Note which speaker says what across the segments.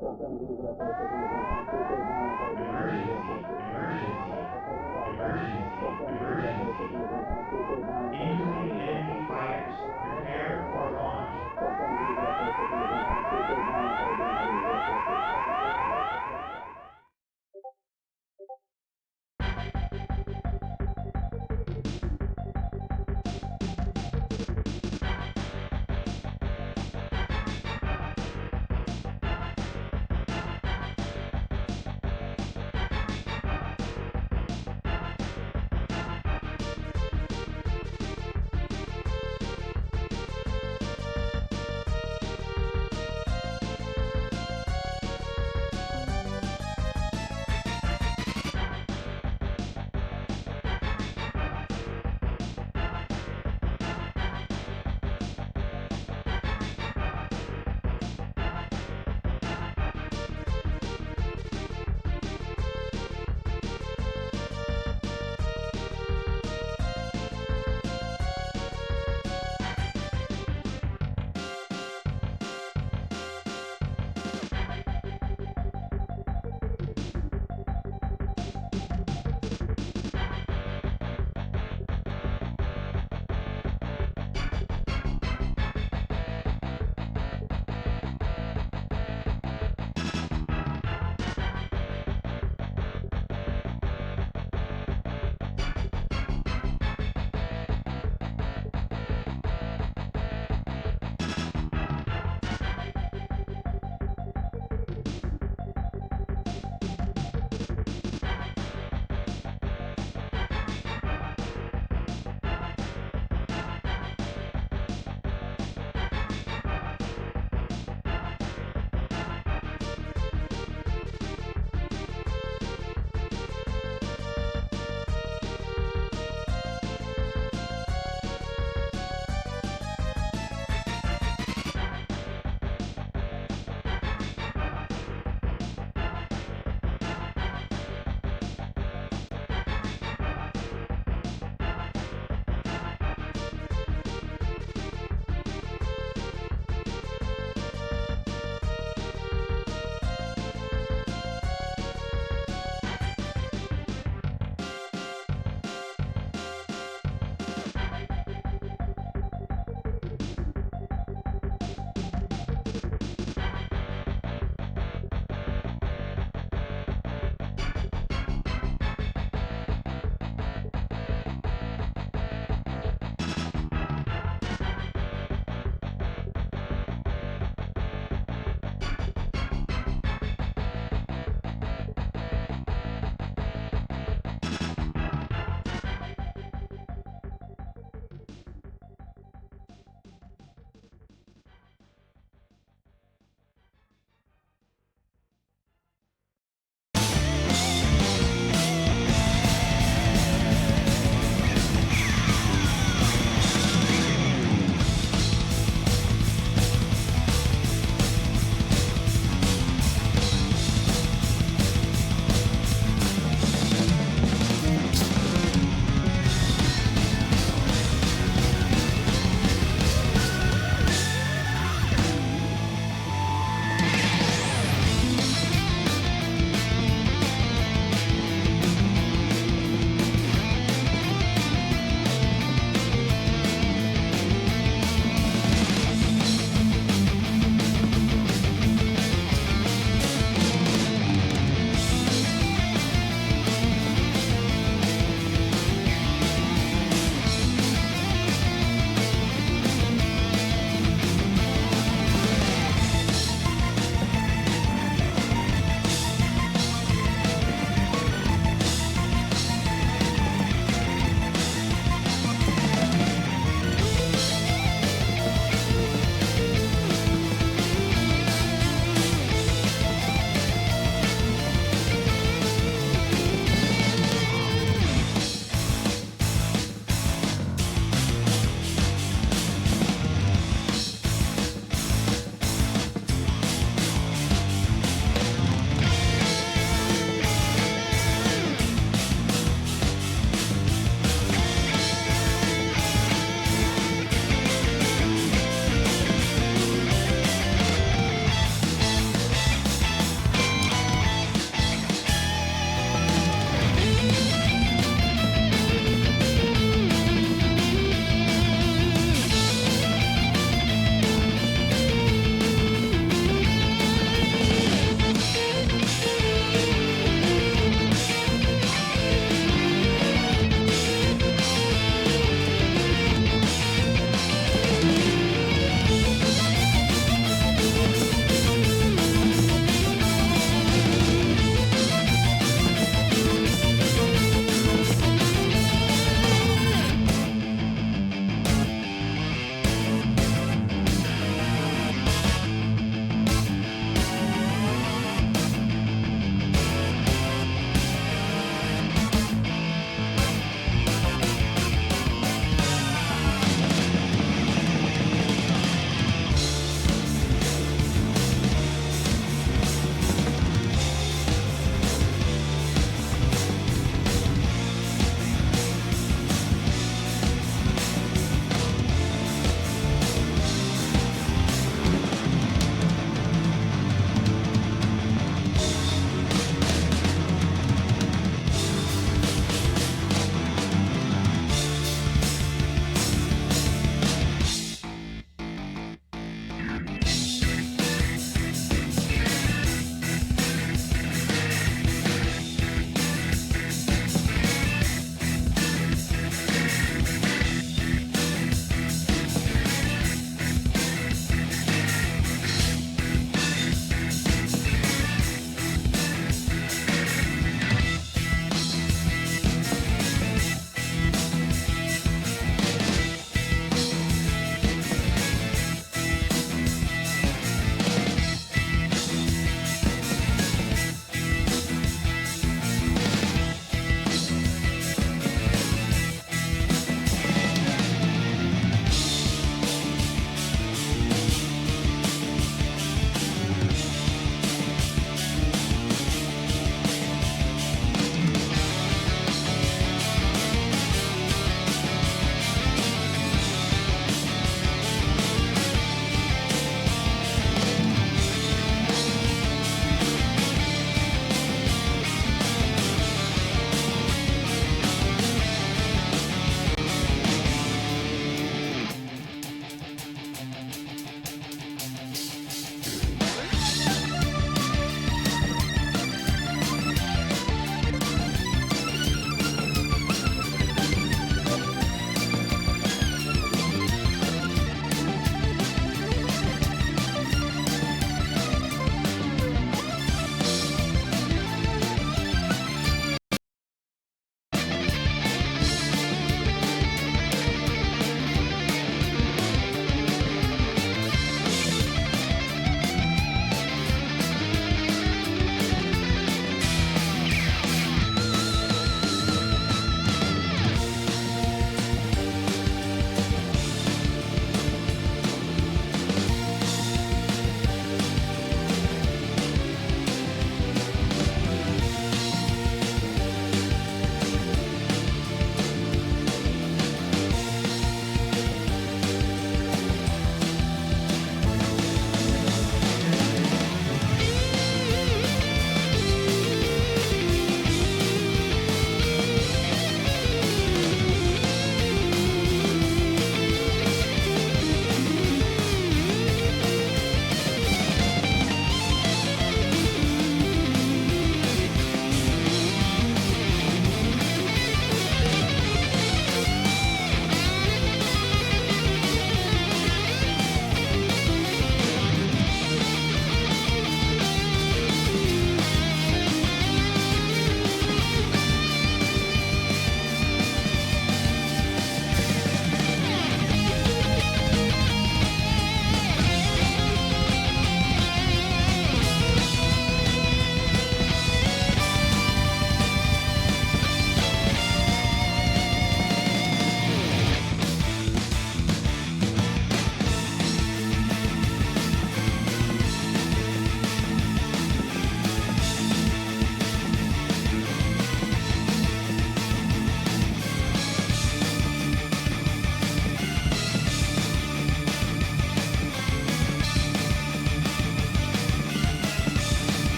Speaker 1: Emergency, emergency, emergency, emergency. Incoming enemy fighters. Prepare for launch.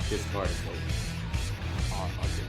Speaker 2: Discord is open. I'll get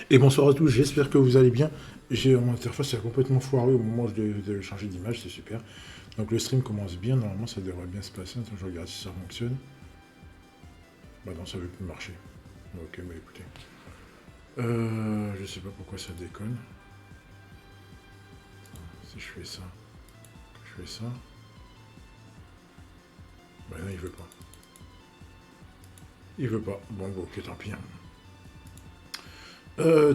Speaker 3: Et bonsoir à tous, j'espère que vous allez bien. Mon interface est complètement foirée au moment de changer d'image, c'est super. Donc le stream commence bien, normalement ça devrait bien se passer. Attends, je regarde si ça fonctionne. Bah non, ça veut plus marcher. Ok, bah écoutez. Je sais pas pourquoi ça déconne. Si je fais ça, Bah non, il veut pas. Il veut pas. Bon, bah, ok, tant pis.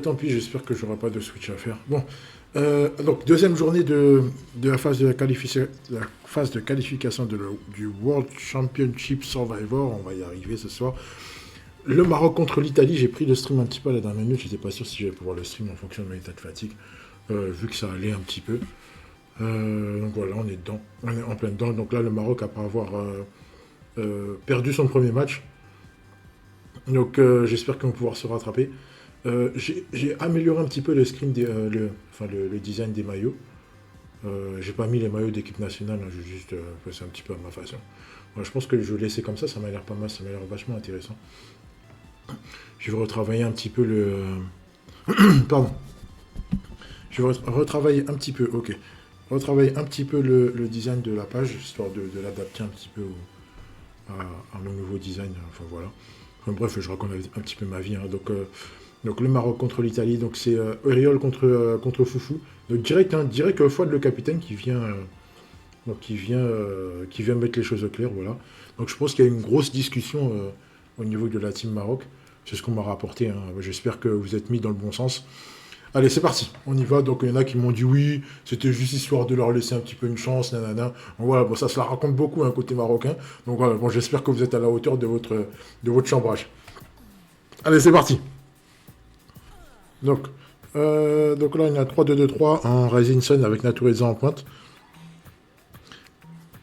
Speaker 3: Tant pis, j'espère que j'aurai pas de switch à faire. Bon, donc deuxième journée de la phase de qualification du World Championship Survivor. On va y arriver ce soir. Le Maroc contre l'Italie. J'ai pris le stream un petit peu à la dernière minute. J'étais pas sûr si j'allais pouvoir le stream en fonction de mon état de fatigue, vu que ça allait un petit peu. Donc voilà, on est dedans, on est en plein dedans. Donc là, le Maroc, après avoir perdu son premier match, donc j'espère qu'ils vont pouvoir se rattraper. J'ai amélioré un petit peu le screen, le design des maillots. J'ai pas mis les maillots d'équipe nationale, hein, j'ai juste fait ça un petit peu à ma façon. Ouais, je pense que je vais laisser comme ça m'a l'air pas mal, ça m'a l'air vachement intéressant. Je vais retravailler un petit peu le... Pardon. Je vais retravailler un petit peu, ok. Retravailler un petit peu le design de la page, histoire de l'adapter un petit peu à mon nouveau design, enfin voilà. Enfin, bref, je raconte un petit peu ma vie, hein. Donc le Maroc contre l'Italie, donc c'est Auriol contre Foufou. Donc direct Fouad le capitaine qui vient mettre les choses au clair, voilà. Donc je pense qu'il y a une grosse discussion au niveau de la team Maroc. C'est ce qu'on m'a rapporté, hein. J'espère que vous êtes mis dans le bon sens. Allez, c'est parti, on y va. Donc il y en a qui m'ont dit oui, c'était juste histoire de leur laisser un petit peu une chance, nanana. Donc, voilà, bon, ça se la raconte beaucoup, un côté marocain. Donc voilà, bon, j'espère que vous êtes à la hauteur de votre chambrage. Allez, c'est parti. Donc là, il y a 3-2-2-3 en Rising Sun avec Natureza en pointe.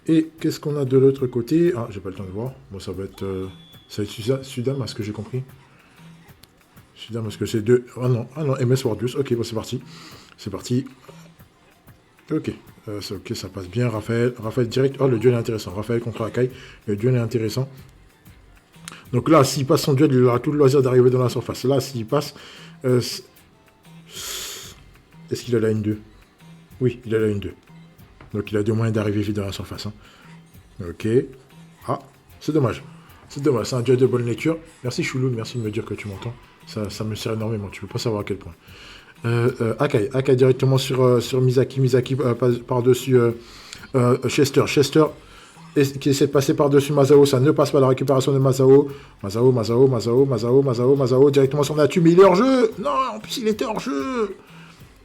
Speaker 3: Et qu'est-ce qu'on a de l'autre côté? Ah, j'ai pas le temps de voir. Bon, ça va être Sudam, à ce que j'ai compris. Sudam, parce que c'est deux... Ah non, MS Wardius. Ok, bon, c'est parti. C'est parti. Ok. Ok, ça passe bien. Raphaël direct. Oh, le duel est intéressant. Raphaël contre Akai. Le duel est intéressant. Donc là, s'il passe son duel, il aura tout le loisir d'arriver dans la surface. Là, s'il passe... est-ce qu'il a la N2? Oui, il a la N2. Donc il a deux moyens d'arriver vite dans la surface. Hein. Ok. Ah, c'est dommage. C'est dommage, c'est un duel de bonne lecture. Merci Chouloun, merci de me dire que tu m'entends. Ça me sert énormément, tu peux pas savoir à quel point. Akai directement sur Misaki. Misaki par-dessus Chester. qui essaie de passer par-dessus Masao. Ça ne passe pas, la récupération de Masao. Masao, directement sur Natu. Mais il est hors jeu. Non, en plus, il était hors jeu.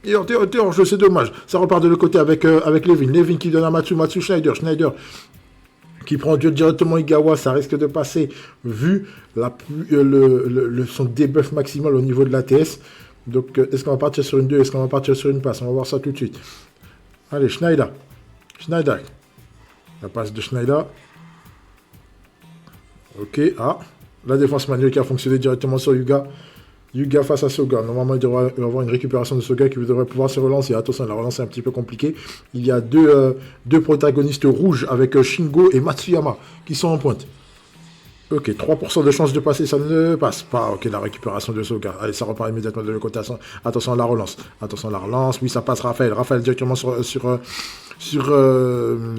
Speaker 3: Il était hors jeu, c'est dommage. Ça repart de l'autre côté avec Levin. Levin qui donne à Matsu. Schneider qui prend directement Igawa. Ça risque de passer vu son debuff maximal au niveau de l'ATS. Donc, est-ce qu'on va partir sur une 2? Est-ce qu'on va partir sur une passe? On va voir ça tout de suite. Allez, Schneider. La passe de Schneider. Ok, la défense manuelle qui a fonctionné directement sur Yuga. Yuga face à Soga. Normalement, il devrait y avoir une récupération de Soga qui devrait pouvoir se relancer. Attention, la relance est un petit peu compliquée. Il y a deux protagonistes rouges avec Shingo et Matsuyama qui sont en pointe. Ok, 3% de chance de passer, ça ne passe pas. Ok, la récupération de Soga. Allez, ça repart immédiatement de l'autre côté. Attention à la relance. Oui, ça passe Raphaël. Raphaël directement sur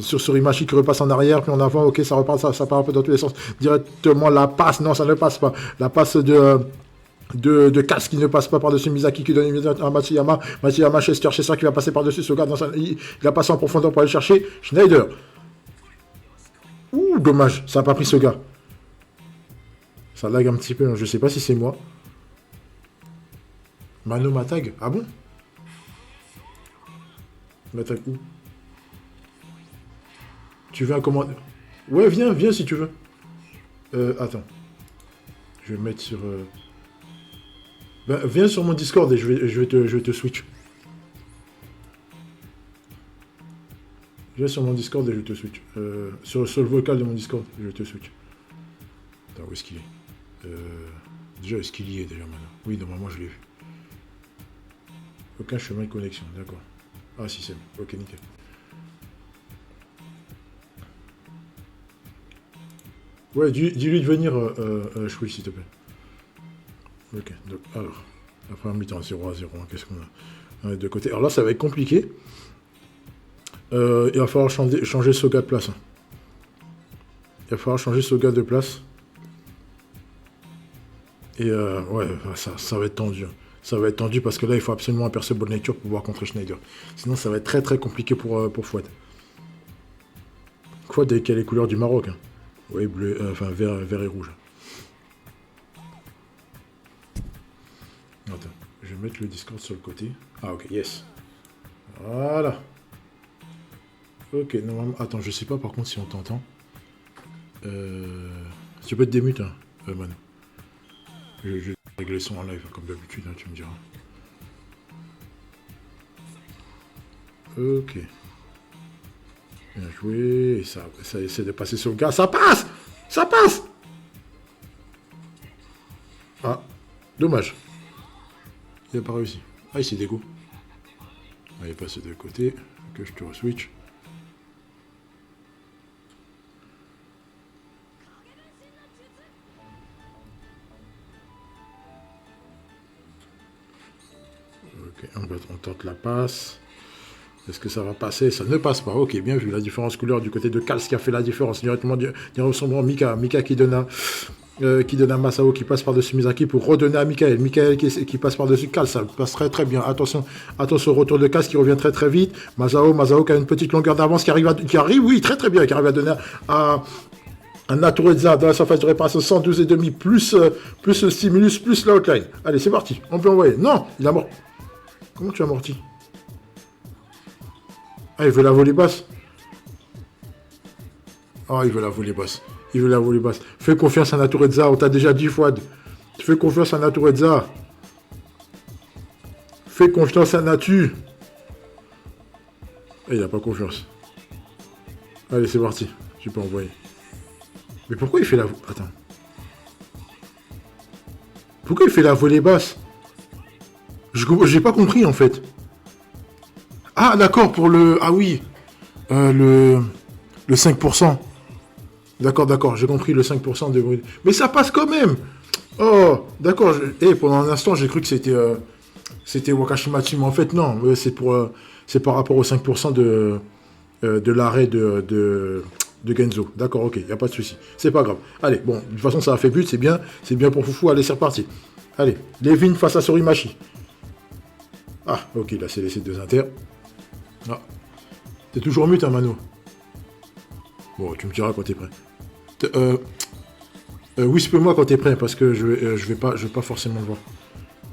Speaker 3: Surimachi qui repasse en arrière, puis en avant. Ok, ça repart, ça part un peu dans tous les sens. Directement la passe. Non, ça ne passe pas. La passe de Cass qui ne passe pas par-dessus Misaki qui donne immédiatement à Matsuyama. Matsuyama, Chester qui va passer par-dessus Soga. Il a passé en profondeur pour aller chercher Schneider. Ouh, dommage. Ça n'a pas pris Soga. Ça lag un petit peu, je sais pas si c'est moi. Mano m'attaque. Ah bon? M'attaque où? Tu veux un commandeur? Ouais, viens si tu veux. Attends. Je vais me mettre sur... Ben, viens sur mon Discord et je vais te switch. Viens sur mon Discord et je te switch. Sur le vocal de mon Discord, je te switch. Attends, où est-ce qu'il est? Déjà, est-ce qu'il y est déjà maintenant? Oui, normalement, je l'ai vu. Aucun chemin de connexion, d'accord. Ah, si, c'est bon. Ok, nickel. Ouais, dis-lui de venir, Chouille, s'il te plaît. Ok, donc, alors, après un mi-temps, 0-0, qu'est-ce qu'on a? On est de côté. Alors là, ça va être compliqué. Il va falloir changer Soga de place. Il va falloir changer Soga de place. Et ouais, ça va être tendu. Ça va être tendu parce que là, il faut absolument un perso bonne nature pour pouvoir contrer Schneider. Sinon, ça va être très très compliqué pour Fouad. Fouad, avec les couleurs du Maroc. Hein. Oui, bleu, enfin vert et rouge. Attends, je vais mettre le Discord sur le côté. Ah, ok, yes. Voilà. Ok, normalement... Attends, je sais pas par contre si on t'entend. Tu peux te démute, hein, Manu. Je vais régler le son en live, comme d'habitude, hein, tu me diras. Ok. Bien joué. Et ça essaie de passer sur le gars. Ça passe! Ça passe! Ah, dommage. Il n'a pas réussi. Ah, il s'est dégo. Ah, il est passé de côté. Que je te re-switch. Ok, on tente la passe. Est-ce que ça va passer? Ça ne passe pas. Ok, bien vu. La différence couleur du côté de Kals qui a fait la différence. Directement, sombrant Mika. Mika qui donne à Masao qui passe par-dessus Misaki pour redonner à Michael. Michael qui passe par-dessus Kals. Ça passe très très bien. Attention au retour de Kals qui revient très très vite. Masao qui a une petite longueur d'avance qui arrive, oui, très très bien. Qui arrive à donner à Natureza dans la surface de réparation 112,5 plus le stimulus plus la outline. Allez, c'est parti. On peut envoyer. Non, il a mort. Comment tu as morti? Ah, il veut la voler basse. Ah, il veut la voler basse. Fais confiance à Natureza, on t'a déjà dit, Fouad. Fais confiance à Natureza. Fais confiance à Natu. Ah, il n'a pas confiance. Allez, c'est parti. Tu peux envoyer. Mais pourquoi il fait la... Attends. Pourquoi il fait la volée basse? J'ai pas compris, en fait. Ah, d'accord, pour le... Ah oui. Le 5%. D'accord, j'ai compris le 5% de bruit. Mais ça passe quand même. Oh, d'accord. Pendant un instant, j'ai cru que c'était Wakashimachi. Mais en fait, non. C'est par rapport au 5% de l'arrêt de Genzo. D'accord, ok, il n'y a pas de souci. C'est pas grave. Allez, bon, de toute façon, ça a fait but, c'est bien. C'est bien pour Foufou. Allez, c'est reparti. Allez, Levin face à Surimachi. Ah, ok, là, c'est laissé deux inter. Ah. T'es toujours mute, hein, Mano. Bon, tu me diras quand t'es prêt. Whisper-moi quand t'es prêt, parce que je vais pas forcément le voir.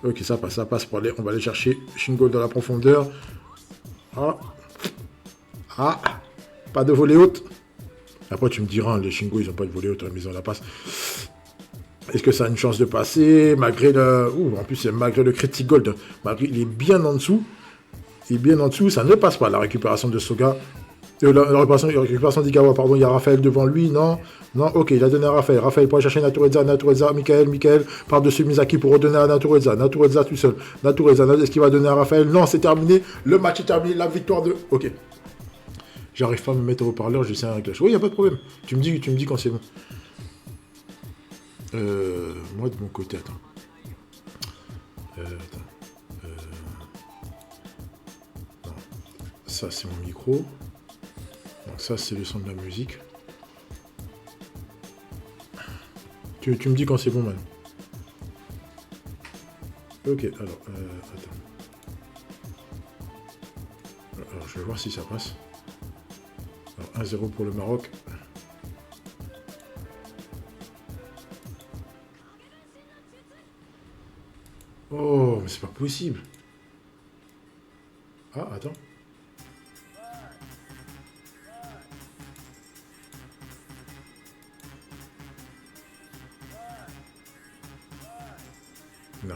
Speaker 3: Ok, ça passe pour aller. On va aller chercher Shingo dans la profondeur. Pas de volée haute. Après, tu me diras, les Shingo, ils ont pas de volée haute à la maison, la passe. Est-ce que ça a une chance de passer malgré le... en plus, malgré le Critic Gold. Il est bien en dessous. Ça ne passe pas, la récupération de Soga. La récupération d'Igawa, pardon. Il y a Raphaël devant lui, non, ok, il a donné à Raphaël. Raphaël pour aller chercher Natureza, Michael, par-dessus Misaki pour redonner à Natureza tout seul. Natureza, est-ce qu'il va donner à Raphaël? Non, c'est terminé. Le match est terminé, la victoire de... Ok. J'arrive pas à me mettre au haut-parleur, j'essaie un réglage. Oui, il n'y a pas de problème. Tu me dis quand c'est bon. Moi, de mon côté, attends. Non. Ça, c'est mon micro. Donc ça, c'est le son de la musique. Tu me dis quand c'est bon, maintenant. Ok, alors, attends. Alors, je vais voir si ça passe. Alors, 1-0 pour le Maroc. Oh, mais c'est pas possible. Ah, attends. Non.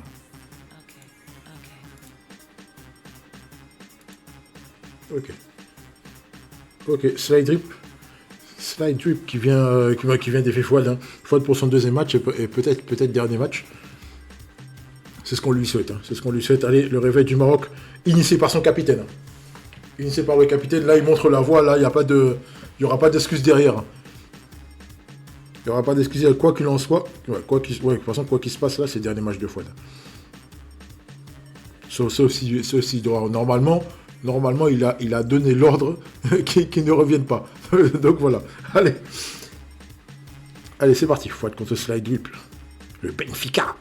Speaker 3: Ok, Slide Drip qui vient d'effet Fouad. Hein. Fouad pour son deuxième match et peut-être dernier match. C'est ce qu'on lui souhaite. Allez, le réveil du Maroc, initié par son capitaine. Initié par le capitaine. Là, il montre la voie. Là, il n'y aura pas d'excuses derrière. Il n'y aura pas d'excuses, quoi qu'il en soit. De toute façon, quoi qu'il se passe là, c'est le dernier match de Fouad. Sauf si normalement, il a donné l'ordre qu'il ne revienne pas. Donc voilà. Allez, c'est parti. Fouad contre Slide Drip. Le Benfica.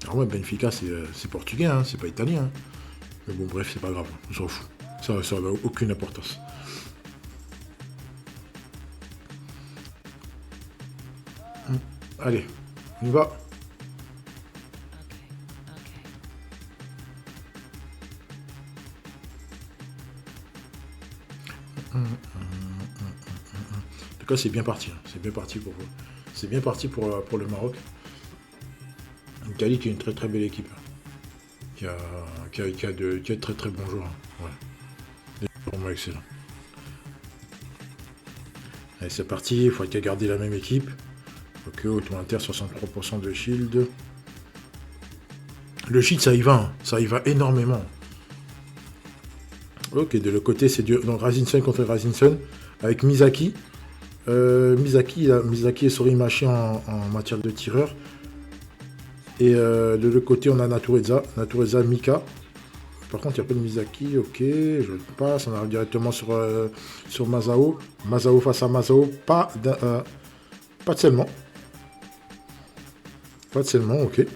Speaker 3: Alors ouais, Benfica, c'est portugais, hein, c'est pas italien. Hein. Mais bon, bref, c'est pas grave. On s'en fout. Ça n'a aucune importance. Allez, on y va. En tout cas, c'est bien parti. Hein. C'est bien parti pour vous. C'est bien parti pour le Maroc. L'Italie qui est une très très belle équipe. Qui a de très très bons joueurs. Hein. Ouais. Vraiment excellent. Allez, c'est parti. Il faut garder la même équipe. Ok, auto inter 63% de shield. Le shield, ça y va. Hein. Ça y va énormément. Ok, de l'autre côté, c'est donc Razinson contre Razinson avec Misaki. Misaki et Sorimachi en matière de tireur. Et de l'autre côté, on a Natureza, Mika. Par contre, il n'y a pas de Misaki. Ok, je passe. On arrive directement sur Masao. Masao face à Masao. Pas de scellement. Ok.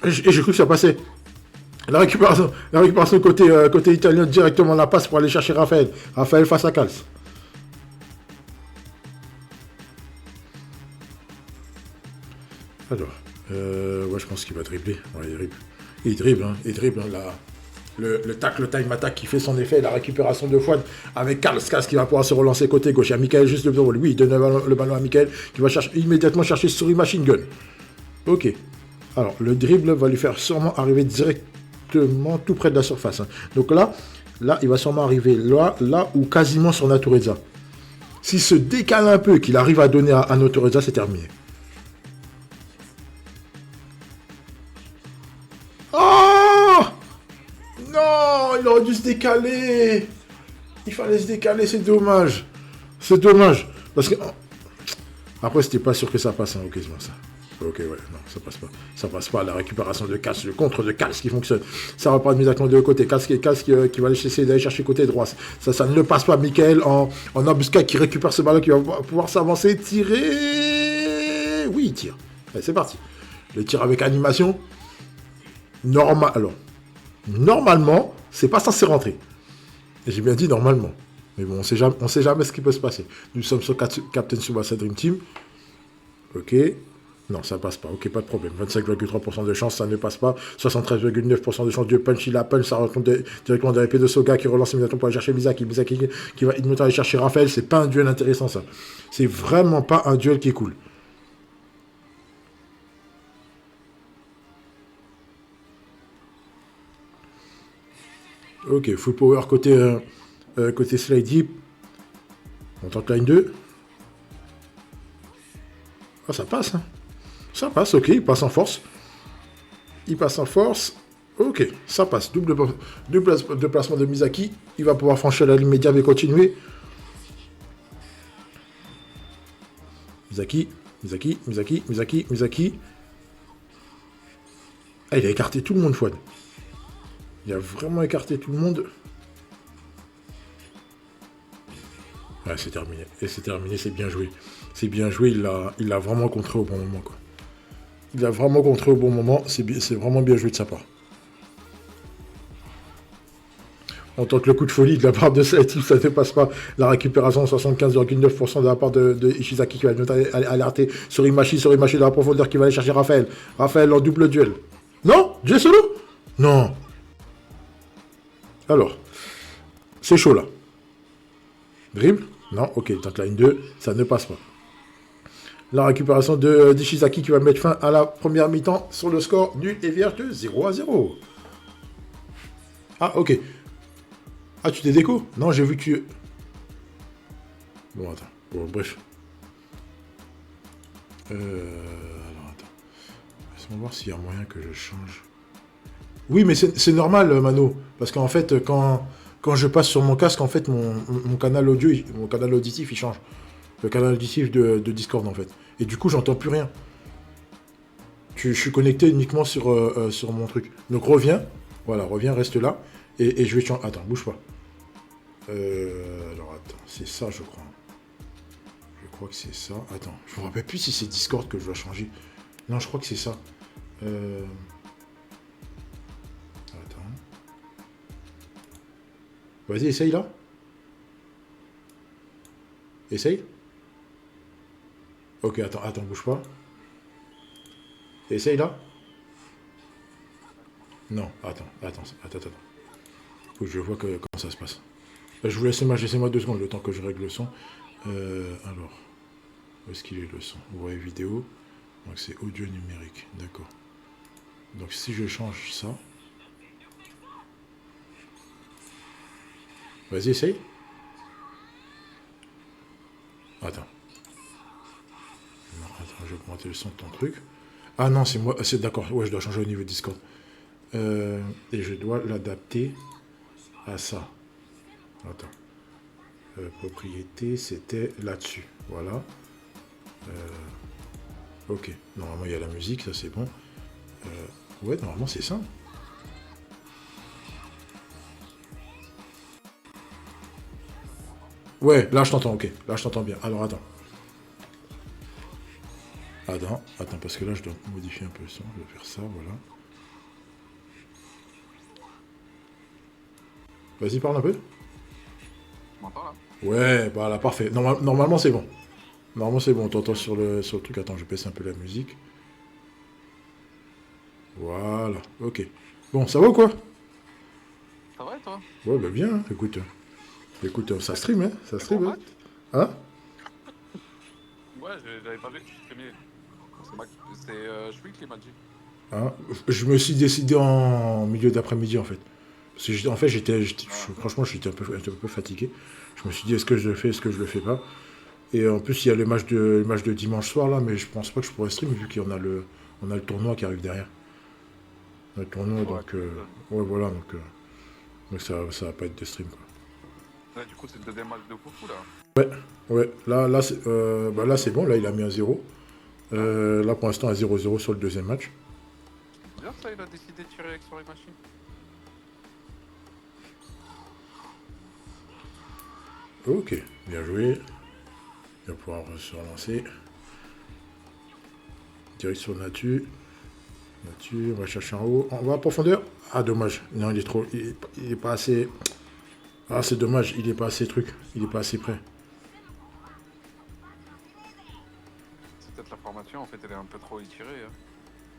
Speaker 3: Et j'ai cru que ça passait. La récupération côté italien, directement la passe pour aller chercher Raphaël. Raphaël face à Kals. Alors, ouais, je pense qu'il va dribbler. Ouais, il dribble. Il dribble. Le tackle time attack qui fait son effet, la récupération de Fouad avec Kals qui va pouvoir se relancer côté gauche. Il y a Michael juste devant lui. Il donne le ballon à Michael qui va immédiatement chercher Suri Machine Gun. Ok. Alors, le dribble va lui faire sûrement arriver directement tout près de la surface. Hein. Donc là, il va sûrement arriver là ou quasiment sur Natureza. S'il se décale un peu, qu'il arrive à donner à Natureza, c'est terminé. Oh non, il aurait dû se décaler. Il fallait se décaler, c'est dommage. Parce que... Après, c'était pas sûr que ça passe. Hein. Ok, c'est bon ça. Ok, ouais, non, ça passe pas. Ça passe pas. La récupération de Kals, le contre de Kals qui fonctionne. Ça va pas de mise à de l'autre côté. Kals qui va essayer d'aller chercher côté droit. Ça ne le passe pas. Michael en embuscade qui récupère ce ballon qui va pouvoir s'avancer, tirer. Oui, il tire. Allez, c'est parti. Le tir avec animation. Normal. Alors, Normalement, c'est pas censé rentrer. Et j'ai bien dit normalement. Mais bon, on sait jamais ce qui peut se passer. Nous sommes sur Captain Tsubasa Dream Team. Ok. Non, ça passe pas. Ok, pas de problème. 25,3% de chance, ça ne passe pas. 73,9% de chance de punch. Il a punch, ça retourne directement de l'épée de Soga qui relance immédiatement pour aller chercher Misaki. Misaki qui va immédiatement aller chercher Raphaël. C'est pas un duel intéressant, ça. C'est vraiment pas un duel qui est cool. Ok, full power côté slide deep. On tente line 2. Ah, ça passe, hein. Ça passe, ok, il passe en force. Il passe en force. Ok, ça passe. Double placement de Misaki. Il va pouvoir franchir la ligne médiane et continuer. Misaki. Ah, il a écarté tout le monde, Fouad. Il a vraiment écarté tout le monde. Ouais, c'est terminé. Et c'est terminé, c'est bien joué. C'est bien joué, il l'a vraiment contré au bon moment, quoi. Il a vraiment contré au bon moment, c'est vraiment bien joué de sa part. On tente le coup de folie de la part de Saïti, ça ne passe pas. La récupération, 75,9% de la part de Ishizaki qui va alerter sur Imashi de la profondeur qui va aller chercher Raphaël. Raphaël en double duel. Non? Duel solo? Non. Alors, c'est chaud là. Dribble? Non, ok, il tente la ligne 2, ça ne passe pas. La récupération d'Ishizaki qui va mettre fin à la première mi-temps sur le score nul et vierge de 0-0. Ah, ok. Ah, tu t'es déco? Non, j'ai vu que tu... Bon, attends. Bon, bref. Alors, attends. Laisse-moi voir s'il y a moyen que je change. Oui, mais c'est normal, Mano. Parce qu'en fait, quand je passe sur mon casque, en fait, mon canal audio, mon canal auditif, il change. Le canal auditif de Discord, en fait. Et du coup, j'entends plus rien. Je suis connecté uniquement sur mon truc. Donc, reviens. Voilà, reviens, reste là. Et je vais changer. Attends, bouge pas. Alors, attends. C'est ça, je crois. Je crois que c'est ça. Attends, je me rappelle plus si c'est Discord que je dois changer. Non, je crois que c'est ça. Attends. Vas-y, essaye là. Essaye. Ok, attends, bouge pas. Essaye là. Non, attends. Faut que je vois comment ça se passe. Je vous laissez-moi 2 secondes le temps que je règle le son. Alors, où est-ce qu'il est le son? Vous voyez vidéo. Donc c'est audio numérique, d'accord. Donc si je change ça. Vas-y, essaye. Attends. Non, attends, je vais augmenter le son de ton truc. Ah non, c'est moi, c'est d'accord, ouais, je dois changer au niveau Discord. Et je dois l'adapter à ça. Attends. Propriété, c'était là-dessus. Voilà. Ok. Normalement, il y a la musique, ça c'est bon. Ouais, normalement, c'est ça. Ouais, là, je t'entends, ok. Là, je t'entends bien. Alors, attends. Attends, parce que là, je dois modifier un peu le son. Je vais faire ça, voilà. Vas-y, parle un peu.
Speaker 2: Tu m'entends là?
Speaker 3: Ouais, voilà, parfait. Normalement, c'est bon. Normalement, c'est bon. On t'entend sur le truc. Attends, je baisse un peu la musique. Voilà, ok. Bon, ça va ou quoi?
Speaker 2: Ça va et toi?
Speaker 3: Ouais, bah bien, hein. Écoute, ça stream, hein. Ça stream,
Speaker 2: Bon
Speaker 3: hein.
Speaker 2: match?
Speaker 3: Hein?
Speaker 2: Ouais, j'avais pas vu. C'est Chouy qui m'a dit.
Speaker 3: Hein. Je me suis décidé en milieu d'après-midi, en fait. Parce que, en fait, franchement, j'étais un peu fatigué. Je me suis dit, est-ce que je le fais, est-ce que je le fais pas? Et en plus, il y a le match de dimanche soir, là, mais je pense pas que je pourrais stream, vu qu'on a on a le tournoi qui arrive derrière. On a le tournoi,
Speaker 2: Ouais,
Speaker 3: donc... ouais, voilà, donc ça va pas être de stream, quoi.
Speaker 2: Ouais, du coup, c'est le deuxième match de foufou là.
Speaker 3: Ouais, là c'est bon, là, il a mis un 0. Là, pour l'instant, un 0-0 sur le deuxième match.
Speaker 2: C'est bien ça, il a décidé de tirer avec sur les machines.
Speaker 3: Ok, bien joué. Il va pouvoir se relancer. Direct sur Natu. Là-dessus, on va chercher en haut. On va en profondeur. Ah, dommage. Non, il est trop... il est pas assez... Ah, c'est dommage. Il est pas assez truc. Il est pas assez près.
Speaker 2: C'est peut-être la formation, en fait, elle est un peu trop étirée. Hein.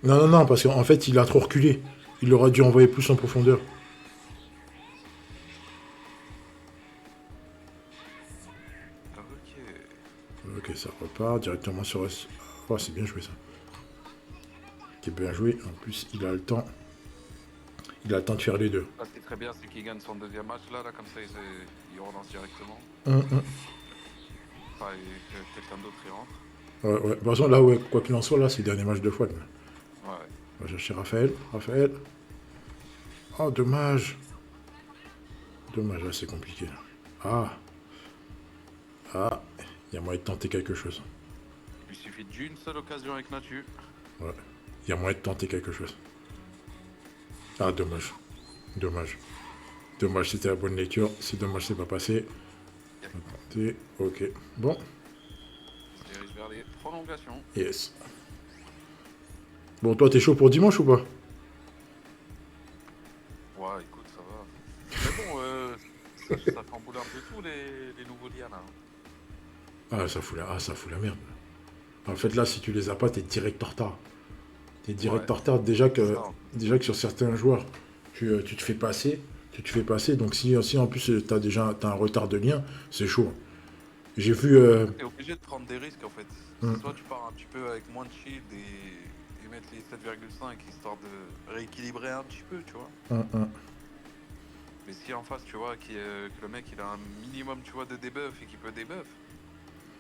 Speaker 3: Non, non, non, parce qu'en fait, il a trop reculé. Il aurait dû envoyer plus en profondeur.
Speaker 2: Ok.
Speaker 3: Ok, ça repart directement sur... Oh, c'est bien joué, ça. C'est bien joué. En plus, il a le temps. Il a le temps de faire les deux.
Speaker 2: Là, ce qui est très bien, c'est qu'il gagne son deuxième match, là, comme ça, il relance directement. Enfin, et que quelqu'un d'autre y rentre.
Speaker 3: Ouais, ouais. De toute façon, là, ouais, quoi qu'il en soit, là, c'est le dernier match de Fouad.
Speaker 2: Ouais.
Speaker 3: On va chercher Raphaël. Raphaël. Oh, dommage. Dommage, là, c'est compliqué. Ah. Ah. Il y a moyen de tenter quelque chose.
Speaker 2: Il suffit d'une seule occasion avec Natu.
Speaker 3: Ouais. Il y a moyen de tenter quelque chose. Ah, dommage. Dommage. Dommage, c'était la bonne lecture. C'est dommage, c'est pas passé. Ok. Bon.
Speaker 2: On se dirige vers les prolongations.
Speaker 3: Yes. Bon, toi, t'es chaud pour dimanche ou pas?
Speaker 2: Ouais, écoute, ça va. Mais bon, ça chamboule un peu tout, les nouveaux liens, là.
Speaker 3: Ah, ça fout la merde. En fait, là, si tu les as pas, t'es direct en retard. T'es direct en retard. Déjà que sur certains joueurs, tu te fais passer. Donc, si en plus, t'as un retard de lien, c'est chaud. J'ai vu...
Speaker 2: T'es obligé de prendre des risques, en fait. Soit tu pars un petit peu avec moins de shield et mettre les 7,5 histoire de rééquilibrer un petit peu, tu vois. Mais si en face, tu vois, que le mec il a un minimum, tu vois, de debuff et qu'il peut debuff,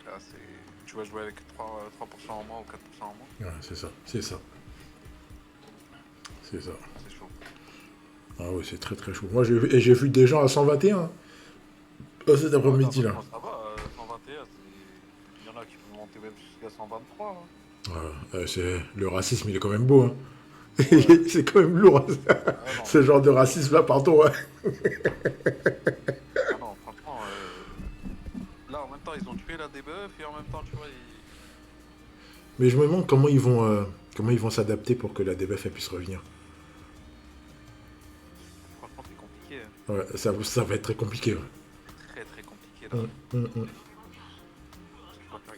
Speaker 2: là tu vas jouer avec 3% en moins ou 4% en moins.
Speaker 3: Ouais, c'est ça. C'est chaud. Ah ouais, c'est très très chaud. Moi, j'ai vu des gens à 121 cet après-midi, là.
Speaker 2: Ça va, 121, il y en a qui peuvent monter même jusqu'à 123. Hein.
Speaker 3: Le racisme, il est quand même beau, hein. Ouais. C'est quand même lourd, ce genre de racisme-là, pardon. Hein.
Speaker 2: Ah non, franchement, là en même temps, ils ont tué la debuff et en même temps, tu vois,
Speaker 3: Mais je me demande comment ils vont s'adapter pour que la debuff elle puisse revenir.
Speaker 2: Franchement, c'est compliqué.
Speaker 3: Hein. Ouais, ça va être très compliqué. Ouais.
Speaker 2: Très très compliqué là.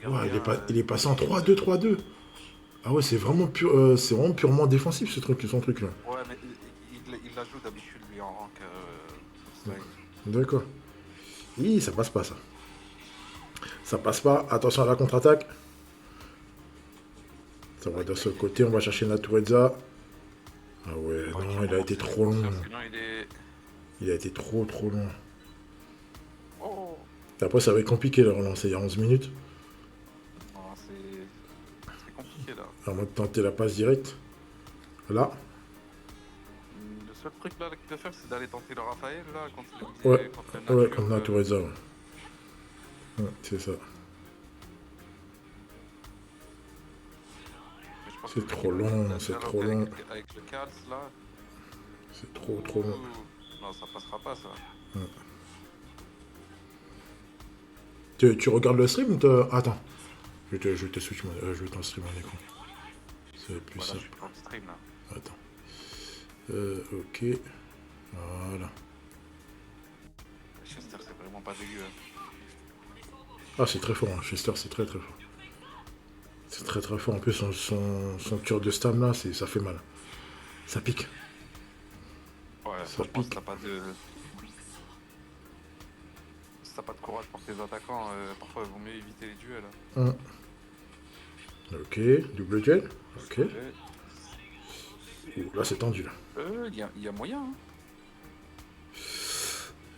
Speaker 3: Ouais, il est passé en 3-2, 3-2. Ah ouais, c'est vraiment purement défensif son truc là.
Speaker 2: Ouais, mais il la joue d'habitude lui en rank.
Speaker 3: D'accord. Oui, ça passe pas ça. Ça passe pas. Attention à la contre-attaque. Ça va de ce côté, on va chercher Natureza. Ah ouais, non, il a été trop long. Il a été trop long.
Speaker 2: Oh.
Speaker 3: Après, ça va être compliqué de relancer il y a 11 minutes.
Speaker 2: Non, c'est compliqué là.
Speaker 3: À moins de tenter la passe directe. Là.
Speaker 2: Le seul truc là qu'il peut faire, c'est d'aller tenter le Raphaël là
Speaker 3: contre Natureza. Ouais, c'est ça. C'est trop long, c'est trop long.
Speaker 2: Avec le Cals là.
Speaker 3: C'est trop long.
Speaker 2: Non, ça passera pas ça.
Speaker 3: Ouais. Tu regardes le stream ou Attends. Je vais te switch je vais t'en stream mon écran. C'est plus simple.
Speaker 2: Je suis en stream là.
Speaker 3: Attends. Ok. Voilà.
Speaker 2: Chester, c'est vraiment pas dégueu.
Speaker 3: Ah, c'est très fort, hein. Chester, c'est très très fort. C'est très très fort. En plus, son tir de stam là, ça fait mal. Ça pique.
Speaker 2: Ouais, ça pique. Si t'as pas de courage pour tes attaquants, parfois il vaut mieux éviter les duels.
Speaker 3: Ok, double duel. Ok. Là, c'est tendu là.
Speaker 2: Il y a moyen. Hein.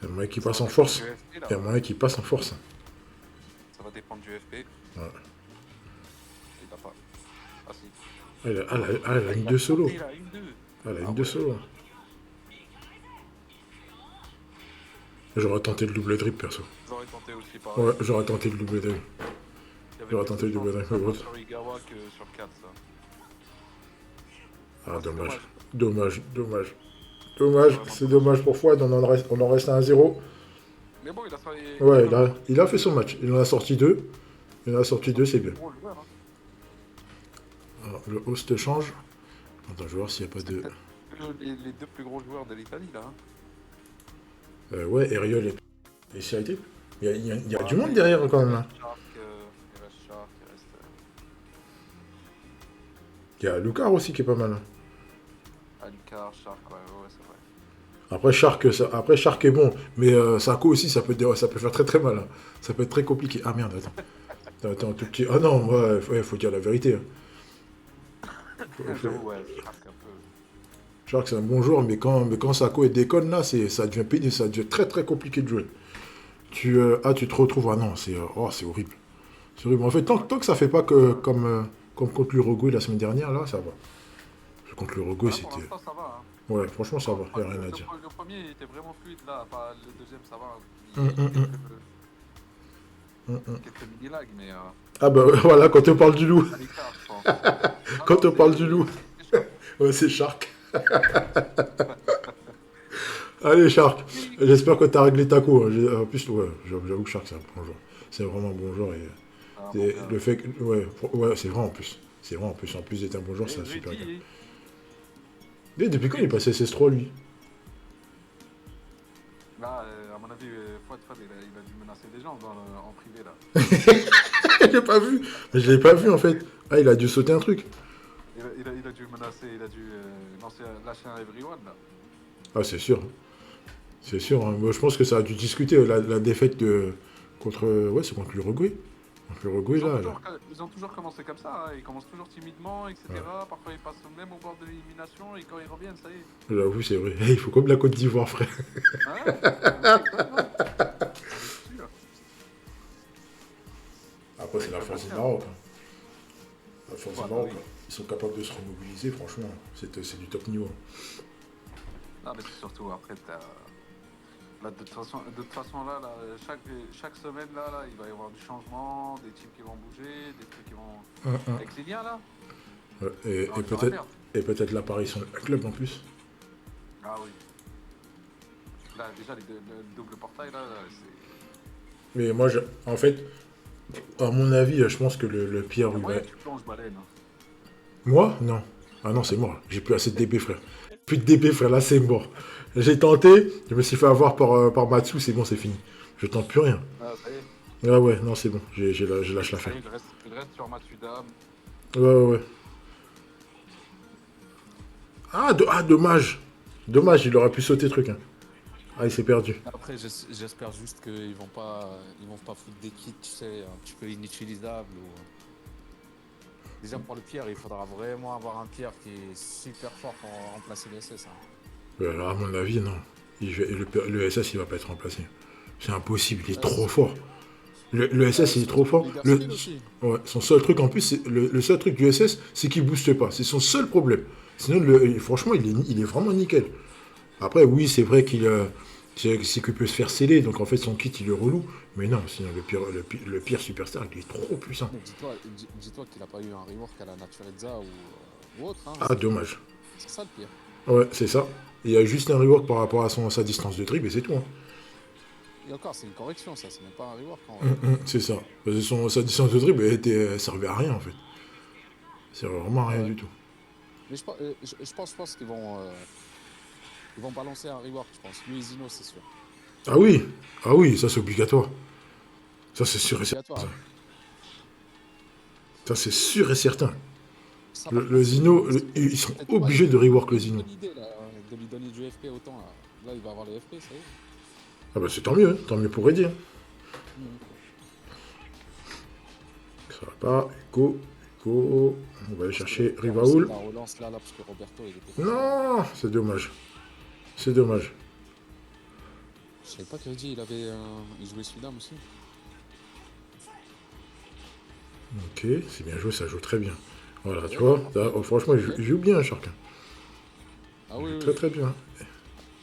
Speaker 3: Il y a moyen qui passe en force. Il y a moyen qui passe en force.
Speaker 2: Ça va dépendre du FP.
Speaker 3: Ouais.
Speaker 2: Il l'a pas. Ah si.
Speaker 3: Elle a une 2 solo. Elle a une 2 solo. J'aurais tenté le double drip perso.
Speaker 2: J'aurais tenté aussi pareil.
Speaker 3: Ouais, j'aurais tenté le double drip. J'aurais tenté le double drip.
Speaker 2: Sur Igawa que sur 4 ça.
Speaker 3: Ah, dommage. C'est dommage pour Fouad, on en reste à 1-0.
Speaker 2: Mais bon, il a fait...
Speaker 3: Ouais, il a fait son match. Il en a sorti 2. C'est bien. Alors, le host change. Attends, je vais voir s'il n'y a pas de...
Speaker 2: Les deux plus gros joueurs de l'Italie, là. Hein.
Speaker 3: Ouais, Eriol et CIT. Il y a du monde derrière quand même. Hein.
Speaker 2: Il reste Shark, il reste...
Speaker 3: Il y a Lucar aussi qui est pas mal. Hein.
Speaker 2: Alucard, Shark, ouais, c'est vrai.
Speaker 3: Après, Shark est bon, mais Sako aussi, ça peut faire très très mal. Hein. Ça peut être très compliqué. Ah merde, attends, un tout petit... Ah non, ouais, faut dire la vérité. Hein.
Speaker 2: J'avoue, ouais, Shark un peu...
Speaker 3: Shark, c'est un bon joueur, mais quand Sako déconne, là, ça devient pénible, ça devient très très compliqué de jouer. Tu te retrouves... Ah non, c'est horrible. C'est horrible. En fait, tant que ça fait pas comme contre l'Uruguay la semaine dernière, là, ça va. Contre l'Uruguay,
Speaker 2: Pour
Speaker 3: c'était...
Speaker 2: l'instant, ça va. Hein.
Speaker 3: Ouais, franchement, ça va, il n'y a rien à dire.
Speaker 2: Le premier, il était vraiment fluide, là. Pas le deuxième, ça va. Quelques mini-lags, mais...
Speaker 3: Ah bah voilà, quand on parle du loup.
Speaker 2: Alucard, je pense.
Speaker 3: Quand on parle du loup. Ouais, c'est Shark. Allez, Shark. J'espère que tu as réglé ta cour. En plus, ouais, j'avoue que Shark, c'est un bon joueur. C'est vraiment un bon joueur. Et le fait que... Ouais, c'est vrai en plus. C'est vrai en plus. En plus d'être un bon joueur, c'est un super gars. Et depuis quand il est passé SS3, lui?
Speaker 2: Là, à mon avis, Fouad, il a dû menacer des gens en privé, là.
Speaker 3: Je l'ai pas vu. Mais je l'ai pas vu, en fait. Ah, il a dû sauter un truc.
Speaker 2: Il a dû menacer, il a dû lâcher un everyone, là.
Speaker 3: Ah, c'est sûr. C'est sûr. Hein. Moi, je pense que ça a dû discuter la défaite contre... Ouais, c'est contre l'Uruguay. Contre l'Uruguay, là.
Speaker 2: Ils ont toujours commencé comme ça, hein. Ils commencent toujours timidement, etc. Ouais. Parfois, ils passent même au bord de l'élimination, et quand ils reviennent, ça y est.
Speaker 3: J'avoue, c'est vrai. Il faut comme la Côte d'Ivoire, frère.
Speaker 2: Ouais,
Speaker 3: après, c'est la force du Maroc. Hein. La force du Maroc, oui. Ils sont capables de se remobiliser, franchement. C'est du top niveau.
Speaker 2: Non, mais surtout, après, là, de toute façon là, chaque semaine, là, il va y avoir du changement, des teams qui vont bouger, des trucs qui vont... Avec les liens, là.
Speaker 3: Et peut-être l'apparition d'un club en plus.
Speaker 2: Ah oui. Là, déjà, le double portail, là c'est...
Speaker 3: Mais moi, en fait, à mon avis, je pense que le pire...
Speaker 2: Tu plonges baleine. Hein.
Speaker 3: Moi? Non. Ah non, c'est mort. J'ai plus assez de DB, frère. Plus de DB, frère. Là, c'est mort. J'ai tenté. Je me suis fait avoir par Matsu. C'est bon, c'est fini. Je tente plus rien.
Speaker 2: Ah, ça y est.
Speaker 3: Ah ouais, non, c'est bon. J'ai lâché l'affaire.
Speaker 2: Il reste sur Matsudam.
Speaker 3: Ouais. Ah, dommage. Dommage, il aurait pu sauter truc. Hein. Ah, il s'est perdu.
Speaker 4: Après, j'espère juste qu'ils vont pas foutre des kits, tu sais, un petit peu inutilisables. Déjà, pour le pierre, il faudra vraiment avoir un pierre qui est super fort pour remplacer le SS. Hein.
Speaker 3: Alors, à mon avis, non. Le SS, il va pas être remplacé. C'est impossible, il est trop fort. Le SS, il est trop fort. Ouais, son seul truc, en plus, le seul truc du SS, c'est qu'il booste pas. C'est son seul problème. Sinon, franchement, il est vraiment nickel. Après, oui, c'est vrai qu'il peut se faire sceller, donc en fait, son kit, il est relou. Mais non, sinon, le pire superstar, il est trop puissant.
Speaker 4: Dis-toi qu'il a pas eu un rework à la Natureza ou autre. Hein.
Speaker 3: Ah, dommage.
Speaker 4: C'est ça le pire.
Speaker 3: Ouais, c'est ça. Il y a juste un rework par rapport à sa distance de dribble et c'est tout. Hein.
Speaker 4: Et encore, c'est une correction, ça, c'est même pas un rework.
Speaker 3: C'est ça. Parce que sa distance de dribble, elle servait à rien, en fait. Ça servait vraiment à rien du tout.
Speaker 4: Mais je pense qu'ils vont balancer un rework, je pense. Lui et Zino, c'est sûr.
Speaker 3: Ah oui, ça c'est obligatoire. Ça c'est sûr et certain. Ça c'est sûr et certain. Le Zino, ils sont obligés de rework le Zino.
Speaker 4: C'est une idée, là, de lui donner du FP autant. Là, il va avoir les FP, ça y est.
Speaker 3: Ah bah c'est tant mieux pour aider. Hein. Ça va pas, Echo, on va aller chercher Rivaoul. Non, c'est dommage. C'est dommage.
Speaker 4: Je savais pas que Reggie, il jouait Sudam aussi.
Speaker 3: Ok, c'est bien joué, ça joue très bien. Voilà, tu vois, franchement, il joue bien, Shark.
Speaker 4: Ah oui,
Speaker 3: très très bien.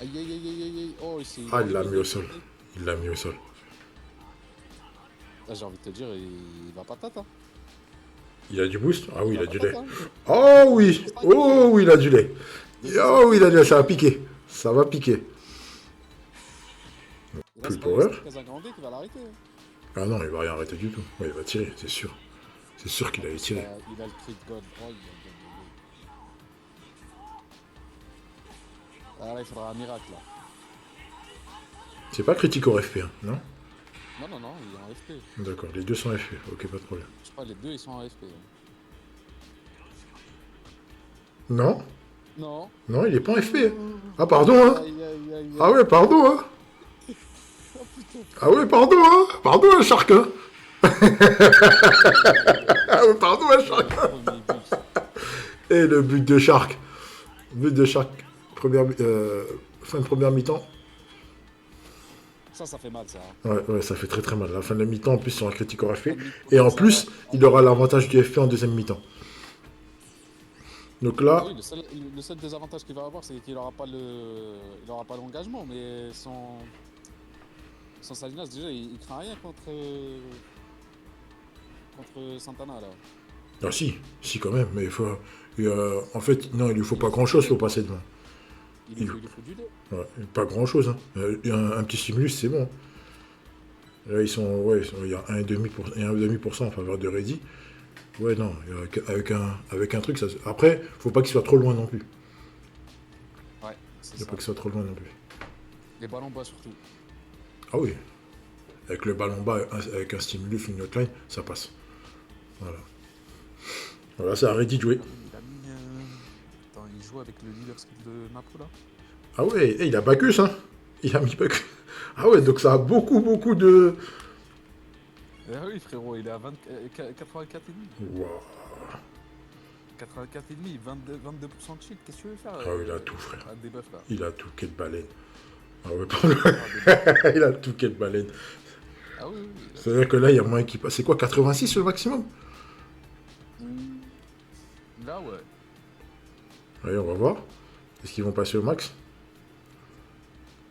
Speaker 4: Aïe. Oh,
Speaker 3: il l'a mis au sol. Là,
Speaker 4: j'ai envie de te dire, il va patate. Hein.
Speaker 3: Il a du boost? Ah oui, il a du lait. Oh oui, il a du lait. Oh oui, il a du lait, ça va piquer. Ça va piquer. Plus power. Ah non, il va rien arrêter du tout. Ouais, il va tirer, c'est sûr. C'est sûr qu'il allait tirer.
Speaker 4: Il a le crit de God. Ah, là, il faudra un miracle, là.
Speaker 3: C'est pas Critical FP, hein, non?
Speaker 4: Non, non, non, il est en FP.
Speaker 3: D'accord, les deux sont FP. Ok, pas de problème.
Speaker 4: Je sais pas, les deux, ils sont en FP.
Speaker 3: Non?
Speaker 4: Non.
Speaker 3: Non, il est pas en FP. Ah, pardon, hein?
Speaker 4: Aïe, aïe, aïe, aïe.
Speaker 3: Ah ouais, pardon, hein?
Speaker 4: Oh, putain.
Speaker 3: Ah ouais, pardon, hein? Pardon, hein, Shark, hein? Ah ouais, pardon, hein, Shark?
Speaker 4: Premier but.
Speaker 3: Et le but de Shark. But de Shark. Fin de première mi-temps.
Speaker 4: Ça fait mal, ça. Hein.
Speaker 3: Ouais, ouais, ça fait très très mal. La fin de la mi-temps, en plus, sur un Critical FP.
Speaker 4: Fin de mi-
Speaker 3: Et en
Speaker 4: ça,
Speaker 3: plus, il aura l'avantage du FP en deuxième mi-temps. Donc là,
Speaker 4: Oui, le seul désavantage qu'il va avoir, c'est qu'il n'aura pas l'engagement, mais son Salinas, déjà, il craint rien contre Santana, là.
Speaker 3: ah si quand même, mais il faut. En fait, non, il lui faut pas grand-chose pour passer devant.
Speaker 4: Il lui faut du lait.
Speaker 3: Ouais, pas grand-chose. Hein. Un petit stimulus, c'est bon. Là, il y a 1,5% en faveur de Reddy. Ouais, non, avec un truc, ça. Après, faut pas qu'il soit trop loin non plus.
Speaker 4: Ouais, c'est
Speaker 3: Il faut
Speaker 4: ça.
Speaker 3: pas qu'il soit trop loin non plus.
Speaker 4: Les ballons bas, surtout.
Speaker 3: Ah oui. Avec le ballon bas, avec un stimulus, une outline, ça passe. Voilà. Voilà, c'est à Reddy de jouer.
Speaker 4: Il a mis... Attends, il joue avec le leader skill de Napo, là.
Speaker 3: Ah ouais, il a Bacchus, hein. Il a mis Bacchus. Ah ouais, donc ça a beaucoup de.
Speaker 4: Ah oui, frérot, il est à 84,5.
Speaker 3: Waouh.
Speaker 4: 84,5, 22% de shield, qu'est-ce que tu veux faire
Speaker 3: Ah oui, il a tout, frère.
Speaker 4: Un debuff, là.
Speaker 3: Il a tout, quelle baleine. Ah ouais, pardon. Il a tout, quelle baleine.
Speaker 4: Ah oui, oui.
Speaker 3: C'est-à-dire que là, il y a moins qui passe. C'est quoi, 86 le maximum?
Speaker 4: Là, ouais.
Speaker 3: Allez, on va voir. Est-ce qu'ils vont passer au max?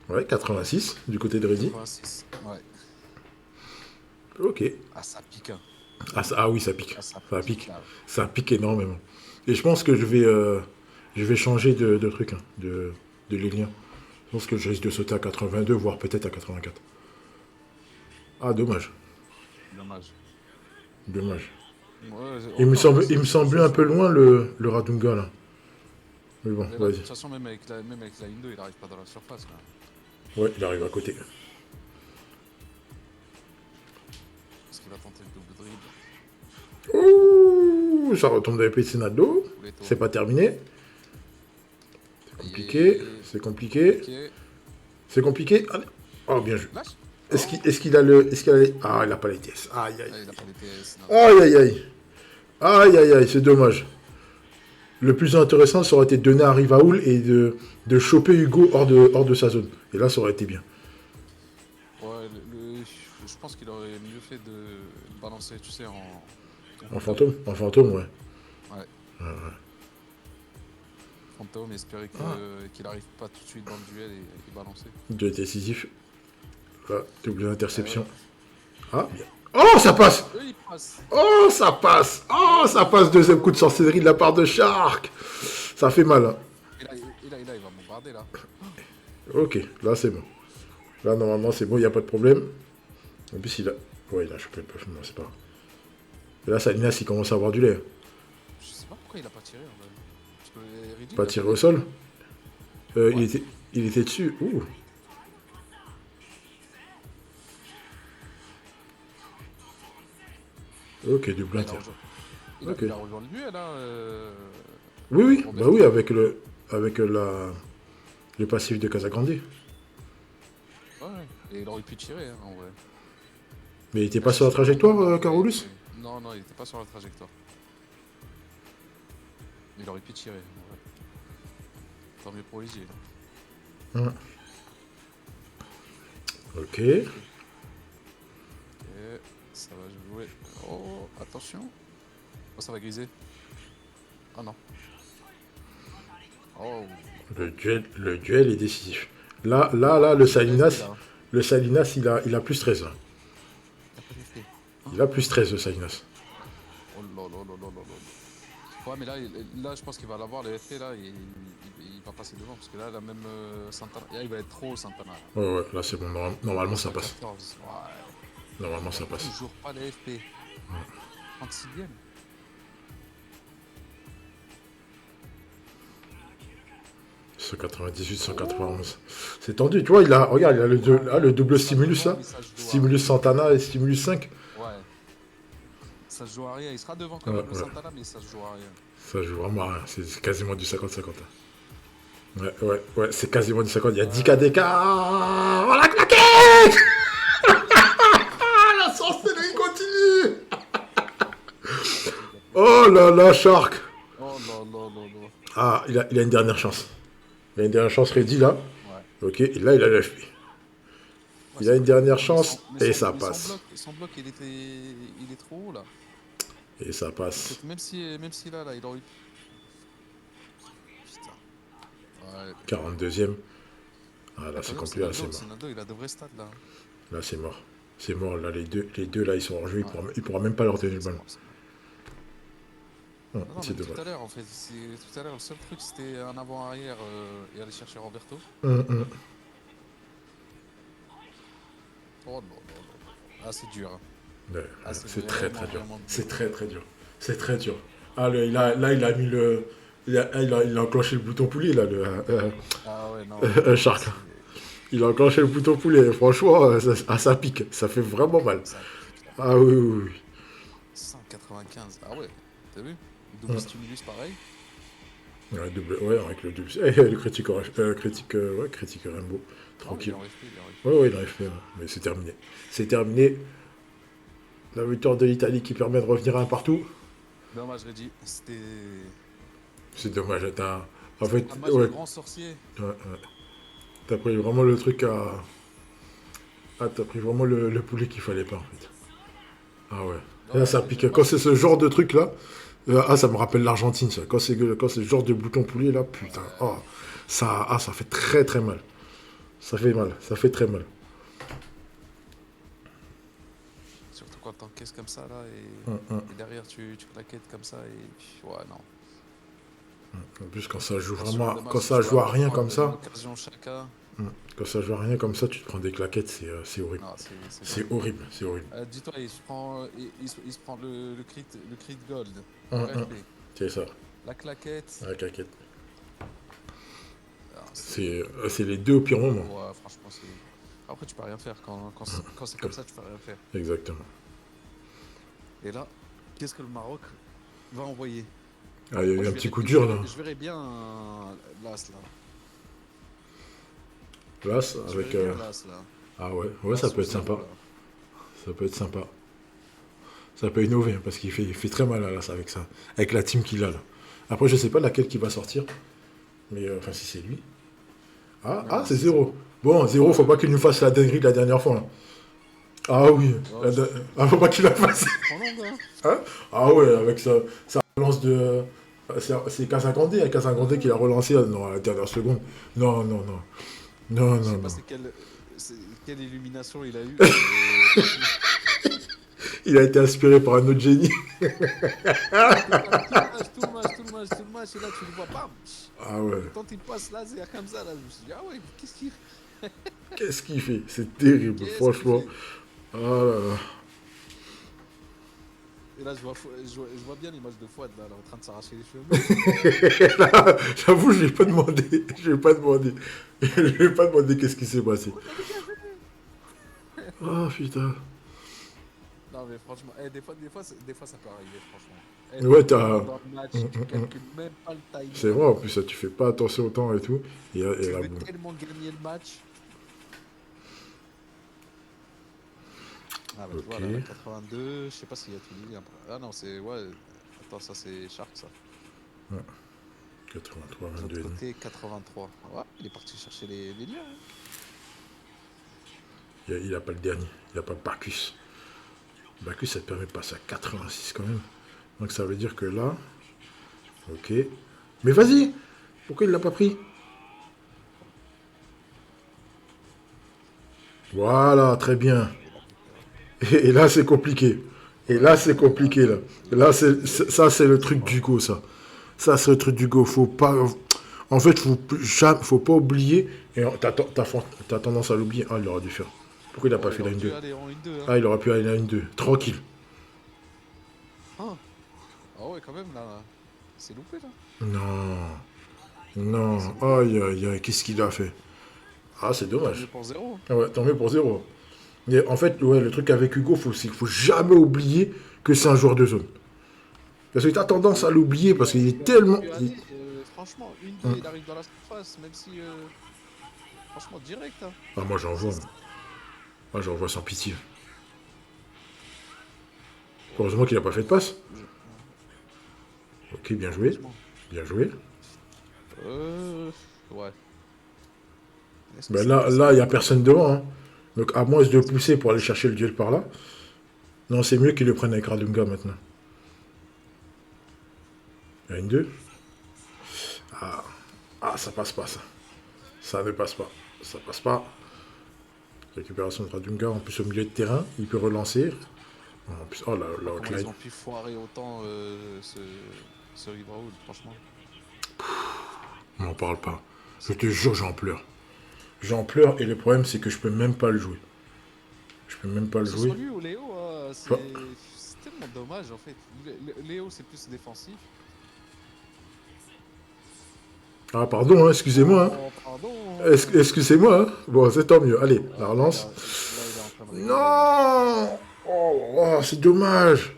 Speaker 3: Ouais, 86 du côté de Reddy.
Speaker 4: 86, ouais.
Speaker 3: Ok.
Speaker 4: Ah, ça pique, hein.
Speaker 3: Ah oui, ça pique.
Speaker 4: Ah, ça
Speaker 3: Ça pique.
Speaker 4: là.
Speaker 3: Ça pique énormément. Et je pense que je vais changer de truc, hein, de ligne. Je pense que je risque de sauter à 82, voire peut-être à 84. Ah, dommage.
Speaker 4: Dommage.
Speaker 3: Dommage.
Speaker 4: Ouais,
Speaker 3: Il me
Speaker 4: encore,
Speaker 3: semblait un peu loin le Radunga, là. Mais bon,
Speaker 4: Mais là, de
Speaker 3: vas-y.
Speaker 4: toute façon, même avec la ligne 2, il arrive pas dans la surface, là.
Speaker 3: Ouais, il arrive à côté.
Speaker 4: Parce qu'il va tenter le double dribble.
Speaker 3: Ouh, ça retombe dans les pieds de Senado. C'est pas terminé. C'est compliqué. C'est compliqué.
Speaker 4: Ok.
Speaker 3: C'est compliqué. Allez. Oh, bien joué.
Speaker 4: Lâche.
Speaker 3: Est-ce qu'il a le. Ah, il a pas les TS. Aïe, aïe.
Speaker 4: Ah, il a pas les TS. Non.
Speaker 3: Aïe, aïe, aïe. Aïe, aïe, aïe, c'est dommage. Le plus intéressant, ça aurait été de donner à Rivaoul et de choper Hugo hors de sa zone. Et là, ça aurait été bien.
Speaker 4: Ouais, je pense qu'il aurait mieux fait de balancer, tu sais, en
Speaker 3: En fantôme, ouais.
Speaker 4: Ouais. Fantôme, espérer qu'il arrive pas tout de suite dans le duel et balancer.
Speaker 3: De décisif. Là, double interception. Ah, bien. Oh, ça passe!
Speaker 4: Eux, ils passent.
Speaker 3: Oh, ça passe! Oh, ça passe! Deuxième coup de sorcellerie de la part de Shark! Ça fait mal, hein.
Speaker 4: Et là, il va bombarder, là.
Speaker 3: Ok, là, c'est bon. Là, normalement, c'est bon, il n'y a pas de problème. En plus, il a... Ouais, il a chopé le puff, non, c'est pas grave. Et là, Salinas, il commence à avoir du lait.
Speaker 4: Je sais pas pourquoi il a pas tiré, en vrai. Parce que Riddick,
Speaker 3: Pas tiré au sol. Il était dessus. Ouh. Ok, double inter. Ok.
Speaker 4: Il a rejoint le duel, là.
Speaker 3: Oui,
Speaker 4: Bon,
Speaker 3: bah oui, avec le passif de Casagrande.
Speaker 4: Ouais, et il aurait pu tirer, hein, en vrai.
Speaker 3: Mais il était pas sur la trajectoire, Carolus?
Speaker 4: Non, il était pas sur la trajectoire. Il aurait pu tirer, en vrai. Tant mieux pour Easy, là.
Speaker 3: Ok.
Speaker 4: Et ça va jouer. Oh, attention. Oh, ça va griser. Oh non. Oh.
Speaker 3: Le duel est décisif. Là, le Salinas, il a plus 13. Là. Il a plus 13, le Salinas.
Speaker 4: Oh là là là là là là. Ouais, mais là, je pense qu'il va l'avoir, le FP, là, il va passer devant, parce que là, même Santana, là, il va être trop Santana. Là.
Speaker 3: Ouais, là c'est bon, normalement ça passe.
Speaker 4: 14, ouais.
Speaker 3: Normalement ça passe.
Speaker 4: Toujours pas le FP. 36ème.
Speaker 3: 198, 191. C'est tendu, tu vois, regarde, il a le double stimulus là. Stimulus Santana et stimulus 5.
Speaker 4: Ouais. Ça se joue à rien. Il sera devant quand même le Santana, mais ça se joue à rien.
Speaker 3: Ça joue vraiment à rien. C'est quasiment du 50-50. Ouais, c'est quasiment du 50. Il y a 10 k d'écart. Oh la claquette. La sorcellerie continue. Oh là là, Shark.
Speaker 4: Oh là là là là.
Speaker 3: Ah, il a une dernière chance. Il a une dernière chance, Reddy, là.
Speaker 4: Ouais.
Speaker 3: Ok, et là, il a l'FP. Il a une dernière chance, et ça passe.
Speaker 4: Son bloc, il est trop haut, là.
Speaker 3: Et ça passe.
Speaker 4: Même si là, il aurait eu... Putain. Ouais.
Speaker 3: 42e. Ah, là, c'est compliqué, là, c'est mort.
Speaker 4: Naldo, il a de vrais stats, là.
Speaker 3: Là, c'est mort. C'est mort, là, les deux là, ils sont hors jeu. Il pourra même pas leur tenir le ballon.
Speaker 4: Non, mais tout à l'heure, en fait, tout à l'heure, le seul truc, c'était un avant-arrière et aller chercher Roberto. Oh non, non, non. Ah, c'est dur. Hein.
Speaker 3: Ouais,
Speaker 4: ah,
Speaker 3: c'est très très dur. C'est très très dur. C'est très dur. Ah, il a mis le... Il a enclenché le bouton poulet, là,
Speaker 4: ah ouais, non.
Speaker 3: Shark. Il a enclenché le bouton poulet. Franchement, ça pique. Ça fait vraiment mal. Ah oui.
Speaker 4: 195. Ah ouais, t'as vu? Double stimulus, pareil.
Speaker 3: Ouais, avec le double. Le critique Rainbow. Tranquille. Ouais, il en fait. Mais c'est terminé. C'est terminé. La victoire de l'Italie qui permet de revenir à un partout.
Speaker 4: Dommage, Reggie. C'était...
Speaker 3: C'est dommage. En fait,
Speaker 4: un match de grand sorcier.
Speaker 3: Ouais. T'as pris vraiment le truc à... Ah, t'as pris vraiment le poulet qu'il fallait pas, en fait. Ah ouais. Là, ça pique. Quand c'est ce genre de truc là, ça me rappelle l'Argentine, ça. Quand c'est ce genre de bouton poulet là, putain. Oh, ça fait très très mal. Ça fait très mal.
Speaker 4: Surtout quand t'encaisses comme ça là et derrière tu claquettes comme ça et ouais non.
Speaker 3: En plus quand ça joue vraiment, quand ça joue à rien comme ça. Quand ça joue à rien comme ça, tu te prends des claquettes, c'est horrible. C'est horrible.
Speaker 4: Dis-toi, il se prend le crit de gold.
Speaker 3: C'est ça.
Speaker 4: La claquette.
Speaker 3: C'est les deux au pire moment.
Speaker 4: Ouais, franchement, c'est... Après, tu peux rien faire. Quand c'est comme ça, tu peux rien faire.
Speaker 3: Exactement.
Speaker 4: Et là, qu'est-ce que le Maroc va envoyer?
Speaker 3: Ah, il y a eu un petit coup dur, là.
Speaker 4: Je verrais bien l'As, là.
Speaker 3: L'As, avec...
Speaker 4: l'As, là.
Speaker 3: Ah ouais, ça peut être sympa. Ça peut être sympa. Ça peut innover, hein, parce qu'il fait très mal à l'As avec ça. Avec la team qu'il a, là. Après, je sais pas laquelle qui va sortir. Mais, enfin, si c'est lui. Ah, c'est 0. Bon, 0, faut pas qu'il nous fasse la dinguerie de la dernière fois, là. Ah oui. Faut pas qu'il la fasse. Hein? Ah ouais, avec sa relance de... C'est Casagandé, hein, Casagandé qui l'a relancé à la dernière seconde. Non.
Speaker 4: Je sais pas quelle illumination il a eu.
Speaker 3: Il a été inspiré par un autre génie.
Speaker 4: Tout le match, et là tu le vois pas.
Speaker 3: Ah ouais.
Speaker 4: Quand il passe là, c'est comme ça, là, je me suis dit, ah ouais,
Speaker 3: qu'est-ce qu'il fait? C'est terrible, franchement. Ah là là.
Speaker 4: Et là, je vois bien l'image de Fouad, là, en train de s'arracher les cheveux.
Speaker 3: Là, j'avoue, je vais pas demander. Je vais pas demander qu'est-ce qui s'est passé. Oh putain.
Speaker 4: Non mais franchement, des fois ça peut arriver, franchement.
Speaker 3: Ouais,
Speaker 4: dans le match, tu calcules même pas le timing.
Speaker 3: C'est vrai, en plus, ça, tu fais pas attention au temps et tout.
Speaker 4: Tu veux tellement gagner le match. Ah bah tu vois, là, 82, je sais pas s'il y a tout dit. Ah non, c'est... Ouais, attends, ça c'est Shark, ça.
Speaker 3: Ouais. 83, 22.
Speaker 4: Côté 83. Ouais, il est parti chercher les liens. Hein.
Speaker 3: Il a pas le dernier, il a pas Bacchus. Bacchus, ça te permet de passer à 86 quand même. Donc ça veut dire que là... Ok. Mais vas-y! Pourquoi il l'a pas pris? Voilà, très bien. Et là, c'est compliqué. Là, c'est le truc du go, ça. Ça, c'est le truc du go. Faut pas... En fait, faut pas oublier... Et t'as tendance à l'oublier. Ah, il aurait dû faire... Pourquoi il n'a pas fait la 1-2? Ah, il aurait pu aller à 1-2. Tranquille.
Speaker 4: Ah ouais, quand même, là. C'est loupé, là.
Speaker 3: Non. Non, aïe, aïe, aïe, qu'est-ce qu'il a fait? Ah, c'est
Speaker 4: Tant
Speaker 3: dommage.
Speaker 4: mieux pour zéro.
Speaker 3: Ah ouais, tant mieux pour 0. Mais en fait, ouais, le truc avec Hugo, c'est qu'il faut jamais oublier que c'est un joueur de zone. Parce que tu as tendance à l'oublier parce qu'il est tellement.
Speaker 4: Allez, franchement, une, deux, il arrive dans la surface, même si. Franchement, direct. Hein.
Speaker 3: Ah, moi j'en vois. Ah, j'en vois sans pitié. Heureusement qu'il a pas fait de passe. Ok, bien joué.
Speaker 4: Heureusement.
Speaker 3: Bien joué.
Speaker 4: Ouais. Est-ce que
Speaker 3: Ben
Speaker 4: c'est
Speaker 3: là,
Speaker 4: possible
Speaker 3: là, il n'y a personne devant. Hein. Donc, à moins de pousser pour aller chercher le duel par là. Non, c'est mieux qu'il le prenne avec Radunga maintenant. Il y a une 2. Ah. Ah, ça passe pas, ça. Ça ne passe pas. Ça passe pas. Récupération de Radunga, en plus au milieu de terrain. Il peut relancer. En plus, oh, la
Speaker 4: Comment
Speaker 3: outline.
Speaker 4: ils ont pu foirer autant ce Riverwood, franchement.
Speaker 3: On m'en parle pas. Je te jure, j'en pleure. J'en pleure et le problème, c'est que je peux même pas le jouer. Je peux même pas le
Speaker 4: Que ce
Speaker 3: jouer.
Speaker 4: soit lui ou Léo, c'est tellement dommage en fait. Léo c'est plus défensif.
Speaker 3: Ah, pardon, hein, excusez-moi. Hein.
Speaker 4: Oh, pardon.
Speaker 3: Excusez-moi. Hein. Bon, c'est tant mieux. Allez, la relance.
Speaker 4: Là, il est en train de rigoler, là.
Speaker 3: Non. Oh, c'est dommage.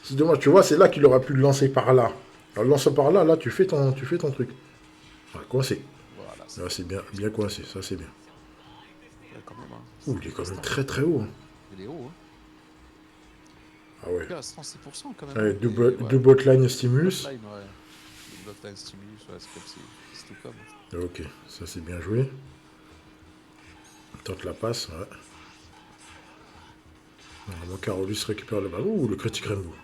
Speaker 3: C'est dommage. Tu vois, c'est là qu'il aurait pu le lancer par là. Alors, lance par là, là, tu fais ton truc. Ah, coincé.
Speaker 4: Voilà,
Speaker 3: Là, c'est bien, bien coincé. Ça, c'est bien.
Speaker 4: quand même. Hein.
Speaker 3: Ouh, il est quand même très, très haut. Hein.
Speaker 4: Il est haut. Hein.
Speaker 3: Ah ouais.
Speaker 4: Il est à 106% quand même.
Speaker 3: Allez,
Speaker 4: Et,
Speaker 3: double outline stimulus.
Speaker 4: Blockline, ouais. Blockline stimulus, ouais, c'est tout comme.
Speaker 3: Ok, ça c'est bien joué. Tente la passe, ouais. Normalement, Carolus récupère le ballon. Ouh, le critique Rainbow.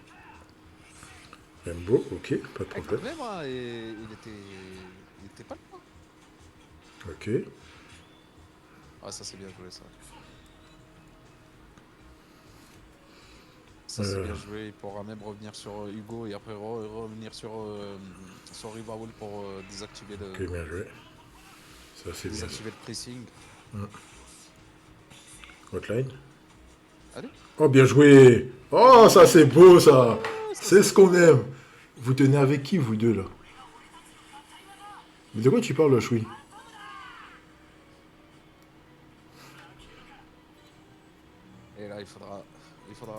Speaker 3: Rainbow, ok, pas de
Speaker 4: Quand
Speaker 3: problème.
Speaker 4: même, hein, et il était pas loin.
Speaker 3: Ok.
Speaker 4: Ah, ça c'est bien joué ça. Ça c'est bien joué, il pourra même revenir sur Hugo et après revenir sur Riverwood pour désactiver le,
Speaker 3: Ok, bien joué. Ça c'est bien.
Speaker 4: désactiver le pressing.
Speaker 3: Hotline.
Speaker 4: Allez.
Speaker 3: Oh, bien joué. Oh, ça c'est beau ça. C'est ce qu'on aime. Vous tenez avec qui, vous deux là? Mais de quoi tu parles, Choui?
Speaker 4: Et là il faudra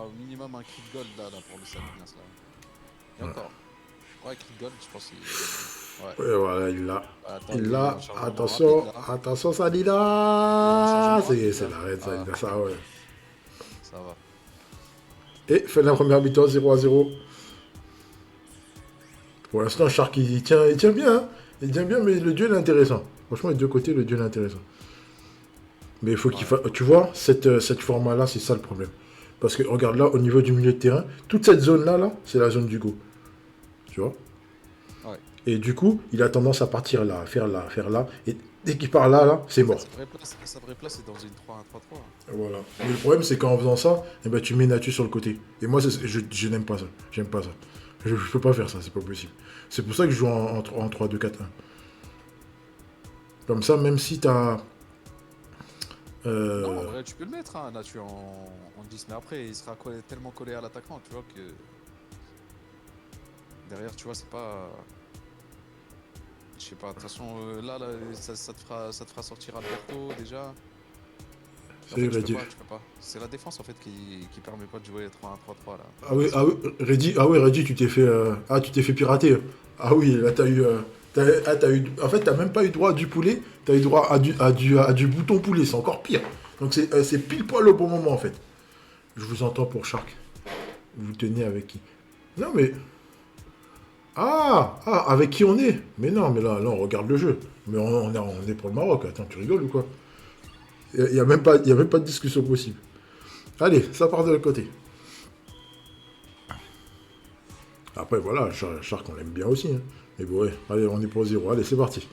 Speaker 4: au minimum un cri de gold là pour le Salinas là. Et encore. Ouais, cri de gold, je pense qu'il. Ouais.
Speaker 3: Ouais, voilà, il l'a.
Speaker 4: Attends,
Speaker 3: Il l'a.
Speaker 4: un changement
Speaker 3: Attention,
Speaker 4: rapide, là.
Speaker 3: attention, Salida.
Speaker 4: Il y a un changement
Speaker 3: C'est
Speaker 4: rapide,
Speaker 3: l'arrêt,
Speaker 4: là.
Speaker 3: Salida, ça, ouais.
Speaker 4: Ça va.
Speaker 3: Et fait la première mi-temps 0-0. Pour l'instant, Shark il tient bien. Hein. Il tient bien, mais le duel est intéressant. Franchement, les deux côtés, le duel est intéressant. Mais il faut qu'il fasse. Tu vois, cette format-là, c'est ça le problème. Parce que regarde là, au niveau du milieu de terrain, toute cette zone-là, là, c'est la zone du go. Tu vois?
Speaker 4: Ouais.
Speaker 3: Et du coup, il a tendance à partir là, faire là, faire là. Et dès qu'il part là, c'est mort.
Speaker 4: Sa vraie place c'est dans une 3-1-3-3.
Speaker 3: Voilà. Mais le problème, c'est qu'en faisant ça, eh ben, tu mets Natu sur le côté. Et moi, je n'aime pas ça. J'aime pas ça. Je peux pas faire ça, c'est pas possible. C'est pour ça que je joue en 3-2-4-1. Comme ça, même si t'as...
Speaker 4: Non, en vrai, tu peux le mettre, hein, Natu en 10, mais après, il sera tellement collé à l'attaquant, tu vois, que... Derrière, tu vois, c'est pas... Je sais pas, de toute façon, là ça te fera sortir Alberto, déjà. En fait, tu peux pas. C'est la défense, en fait, qui permet pas de jouer 3-1-3-3, là.
Speaker 3: Reddy, tu t'es fait... tu t'es fait pirater. Ah oui, là, t'as eu... En fait, t'as même pas eu droit à du poulet, t'as eu droit à du bouton poulet, c'est encore pire. Donc c'est pile poil au bon moment, en fait. Je vous entends pour Shark. Vous tenez avec qui? Non, mais... avec qui on est? Mais non, mais là, on regarde le jeu. Mais on est pour le Maroc. Attends, tu rigoles ou quoi? Il n'y a même pas de discussion possible. Allez, ça part de l'autre côté. Après, voilà, Shark, on l'aime bien aussi. Hein. Mais bon, ouais, allez, on est pour 0. Allez, c'est parti.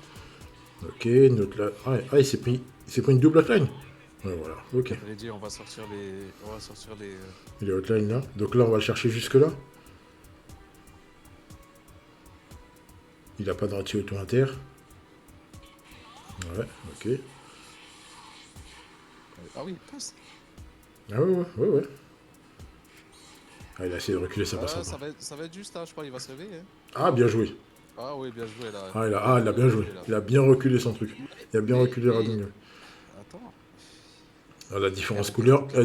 Speaker 3: Ok, notre là. Il s'est pris une double hotline. Ouais, voilà, ok.
Speaker 4: J'allais dire, on va sortir les...
Speaker 3: Les hotlines là. Donc là, on va le chercher jusque-là. Il n'a pas d'anti-auto-inter. Ouais, ok.
Speaker 4: Ah oui, passe.
Speaker 3: Ah ouais. Ah, il a essayé de reculer sa passe.
Speaker 4: Ça va être juste, hein, je crois, il va se réveiller. Hein.
Speaker 3: Ah, bien joué.
Speaker 4: Ah oui, bien joué là.
Speaker 3: Il a bien joué. Il a bien reculé son truc. Il a bien reculé Radunga.
Speaker 4: Attends.
Speaker 3: Ah, la différence couleur, il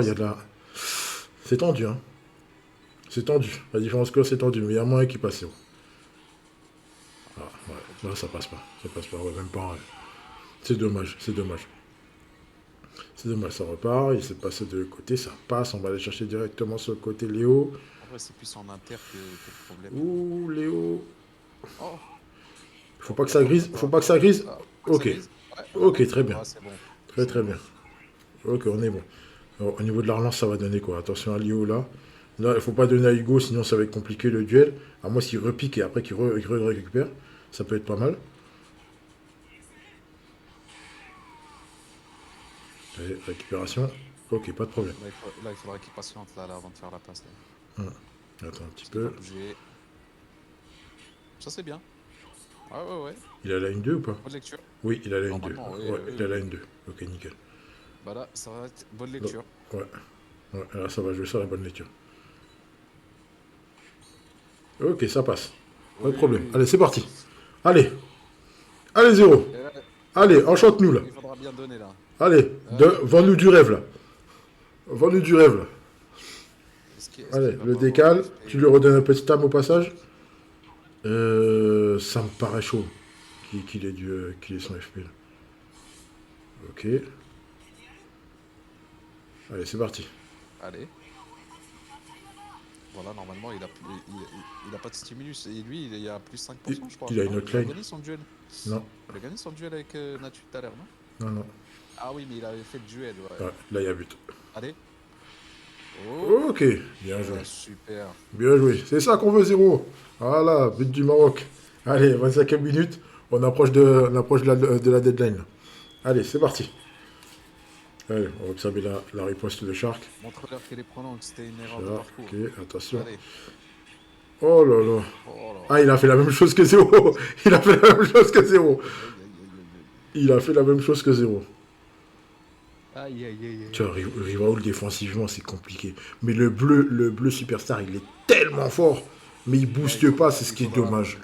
Speaker 3: y a de la... C'est tendu, hein. C'est tendu. La différence couleur, c'est tendu. Mais il y a moyen qui passe. Ah, ouais. Là, ça passe pas. Ça passe pas. Ouais, même pas. Ouais. C'est dommage. C'est dommage. C'est dommage. Ça repart. Il s'est passé de l'autre côté. Ça passe. On va aller chercher directement sur le côté Léo.
Speaker 4: En vrai, c'est plus en inter que le problème.
Speaker 3: Ouh, Léo.
Speaker 4: Oh.
Speaker 3: Faut pas que ça grise. Faut pas que ça grise. Ok.
Speaker 4: Ouais.
Speaker 3: Ok, très bien.
Speaker 4: Ah, c'est bon.
Speaker 3: Très bien. Ok, on est bon. Alors, au niveau de la relance, ça va donner quoi? Attention à Léo là. Là, il faut pas donner à Hugo, sinon ça va être compliqué le duel. À moins s'il repique et après qu'il récupère. Ça peut être pas mal. Allez, récupération. Ok, pas de problème.
Speaker 4: Là, il faudra qu'il patiente là, avant de faire la passe.
Speaker 3: Attends un petit peu.
Speaker 4: Ça, c'est bien. Ah ouais.
Speaker 3: Il a la ligne 2 ou pas?
Speaker 4: Bonne lecture.
Speaker 3: Oui, il a la ligne 2.
Speaker 4: Oui,
Speaker 3: Ouais, il a la ligne 2. Ok, nickel.
Speaker 4: Bah là, ça va être bonne lecture.
Speaker 3: Ouais, là ça va jouer sur la bonne lecture. Ok, ça passe. Pas de problème. Allez, c'est parti. Allez, 0. Allez, enchante-nous là.
Speaker 4: Il faudra bien donner là.
Speaker 3: Allez, vends-nous du rêve là. Vends-nous du rêve là. Allez, le décale. Tu lui redonnes un petit âme au passage. Ça me paraît chaud qu'il ait son FP là. Ok. Allez, c'est parti.
Speaker 4: Allez. Voilà, normalement, il a pas de stimulus. Et lui, il y a plus 5%, je crois.
Speaker 3: Il a une autre line.
Speaker 4: Il a gagné son duel.
Speaker 3: Non.
Speaker 4: Il a gagné son duel avec Natu tout à l'heure, non?
Speaker 3: Non.
Speaker 4: Ah oui, mais il avait fait le duel, ouais.
Speaker 3: Ouais, là, il y a but.
Speaker 4: Allez.
Speaker 3: Ok, bien joué.
Speaker 4: Super.
Speaker 3: Bien joué. C'est ça qu'on veut, 0. Voilà, but du Maroc. Allez, 25e minute. On approche de la deadline. Là. Allez, c'est parti. Allez, on va observer la riposte de Shark.
Speaker 4: Montre-leur qu'elle est prenante, c'était une erreur de parcours.
Speaker 3: Ok, attention.
Speaker 4: Allez.
Speaker 3: Oh là là. Ah, il a fait la même chose que 0. Il a fait la même chose que 0. Il a fait la même chose que 0.
Speaker 4: Aïe.
Speaker 3: Tu vois, Rivaoul défensivement, c'est compliqué. Mais le bleu superstar, il est tellement fort. Mais il booste pas, c'est ce qui est dommage.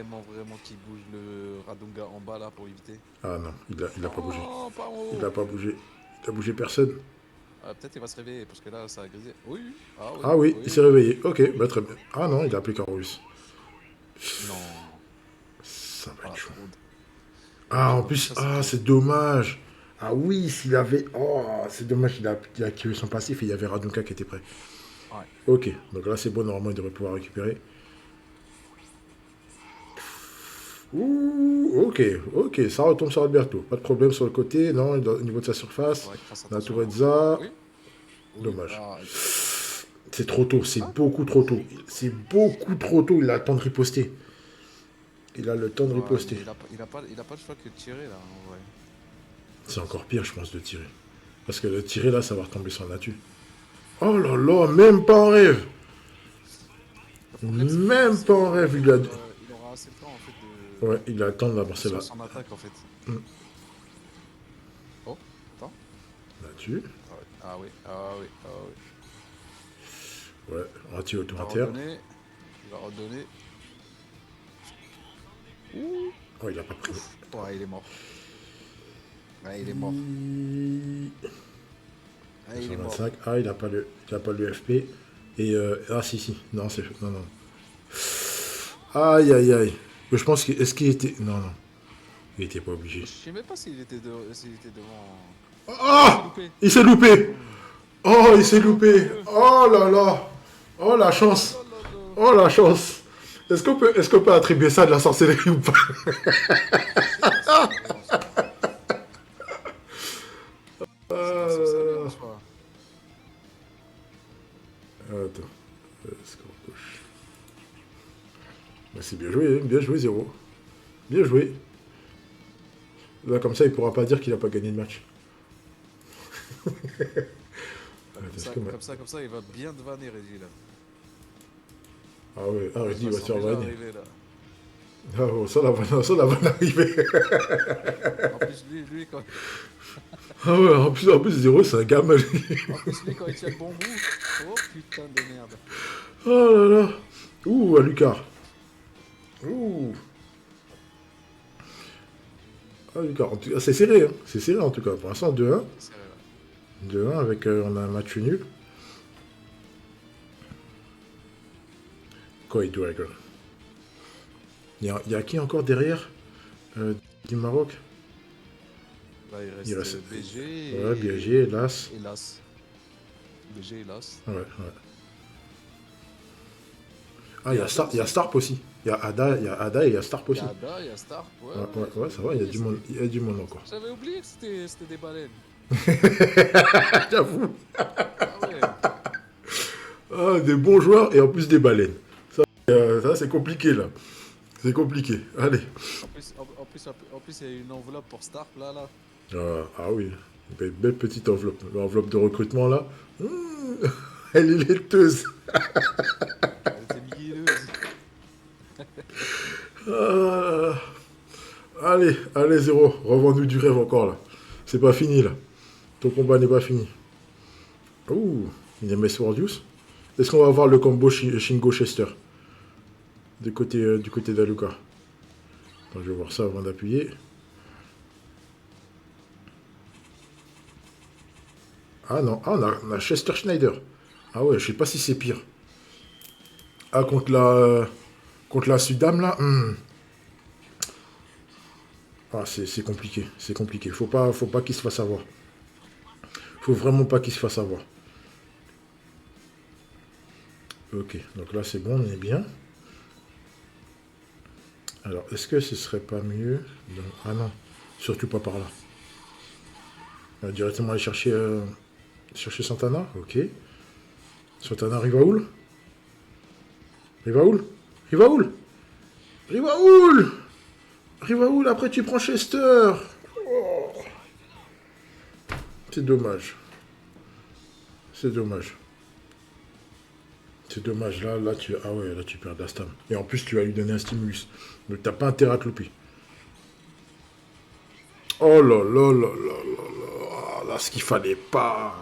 Speaker 4: Vraiment qu'il bouge le Radunga en bas là pour éviter.
Speaker 3: Ah non, il a pas bougé.
Speaker 4: Pas en haut.
Speaker 3: Il a pas bougé. Il a bougé personne.
Speaker 4: Peut-être il va se réveiller parce que là ça a grisé. Oui.
Speaker 3: Ah oui, il s'est réveillé. Ok, bah très bien. Ah non, il a appelé Carolus.
Speaker 4: Non.
Speaker 3: Ça va être chaud. Ah, en plus, c'est dommage. Ah oui, s'il avait... Oh, c'est dommage, il a activé son passif et il y avait Radunga qui était prêt.
Speaker 4: Ouais.
Speaker 3: Ok, donc là c'est bon, normalement il devrait pouvoir récupérer. Ouh, ok, ça retombe sur Alberto. Pas de problème sur le côté, non, au niveau de sa surface. Ouais, la Tourezza. Oui. Dommage. C'est trop tôt, c'est beaucoup trop tôt. C'est beaucoup trop tôt, il a le temps de riposter. Il a le temps de riposter.
Speaker 4: Il a pas le choix que de tirer là, en vrai.
Speaker 3: C'est encore pire, je pense, de tirer. Parce que de tirer là, ça va retomber sur la nature. Oh là là, même pas en rêve. Même pas en rêve, il a...
Speaker 4: Il aura assez de temps en fait de...
Speaker 3: Ouais, il a le temps de l'avancer là.
Speaker 4: Son attaque en fait. Oh, attends.
Speaker 3: Là-dessus.
Speaker 4: Ah oui.
Speaker 3: Ouais, raté au tour inter.
Speaker 4: Il va redonner.
Speaker 3: Oh, il a pas pris.
Speaker 4: Ouais, il est mort. Ouais, il est mort. Il est mort.
Speaker 3: Ah, il a pas le FP. Et si. Non, c'est... Non. Aïe. Mais je pense que... Est-ce qu'il était... Non. Il était pas obligé.
Speaker 4: Je sais même pas s'il était devant...
Speaker 3: Ah, il s'est loupé. Oh, il s'est loupé. Oh là là. Oh, la chance. Oh, la chance. Est-ce qu'on peut attribuer ça à de la sorcellerie ou pas? Attends. Score gauche. Bah, c'est bien joué, 0. Bien joué. Là, comme ça, il pourra pas dire qu'il a pas gagné le match.
Speaker 4: Comme ça, il va bien te vanner, Reggie, là.
Speaker 3: Ah ouais, Reggie va se faire vanner. Ah bon, ça la vanne arriver.
Speaker 4: En plus, lui, quand...
Speaker 3: Ah ouais, en plus 0, c'est un gamin.
Speaker 4: En plus, lui, quand il tient le bon bout... Oh, putain de merde.
Speaker 3: Oh là là. Ouh, à Lucar. Ouh. Ah, d'accord. En tout cas, c'est serré, hein. C'est serré en tout cas. Pour l'instant, 2-1.
Speaker 4: C'est
Speaker 3: 2-1 avec on a un match nul. Koi Dragon. Il y a qui encore derrière du Maroc?
Speaker 4: Là,
Speaker 3: Il
Speaker 4: il
Speaker 3: reste-
Speaker 4: reste BG
Speaker 3: Ouais, BG, Las.
Speaker 4: et Las. BG et Las.
Speaker 3: Ouais, ouais. Ah, il y a Starp aussi. Il y a Ada et il y a Starp
Speaker 4: Il
Speaker 3: aussi.
Speaker 4: y a Ada, il y a Starp. Ouais,
Speaker 3: Ouais, ça va, il y a du monde, il y a du monde encore.
Speaker 4: J'avais oublié que c'était des baleines.
Speaker 3: J'avoue.
Speaker 4: Ah ouais.
Speaker 3: Ah, des bons joueurs et en plus des baleines. Ça c'est compliqué là. C'est compliqué. Allez.
Speaker 4: En plus, il y a une enveloppe pour Starp là.
Speaker 3: Ah oui, belle petite enveloppe. L'enveloppe de recrutement là. Elle est laiteuse.
Speaker 4: Elle était mielleuse.
Speaker 3: Ah. Allez, Zéro. Revends-nous du rêve encore là. C'est pas fini là. Ton combat n'est pas fini. Ouh, il y a Messwardius. Est-ce qu'on va voir le combo Shingo Chester du côté d'Aluka? Attends, je vais voir ça avant d'appuyer. Ah non, on a Chester Schneider. Ah ouais, je sais pas si c'est pire. Ah, contre la Sudam là. Ah, c'est compliqué. C'est compliqué. Faut pas qu'il se fasse avoir. Faut vraiment pas qu'il se fasse avoir. Ok, donc là c'est bon, on est bien. Alors, est-ce que ce serait pas mieux Ah non, surtout pas par là. On va directement aller chercher Santana. Ok. Santana, Rivaoul. Rivaoul, après tu prends Chester. Oh. C'est dommage. C'est dommage, là tu perds de la stam. Et en plus tu vas lui donner un stimulus. Donc t'as pas intérêt à te louper. Oh là là là là là là, là ce qu'il fallait pas.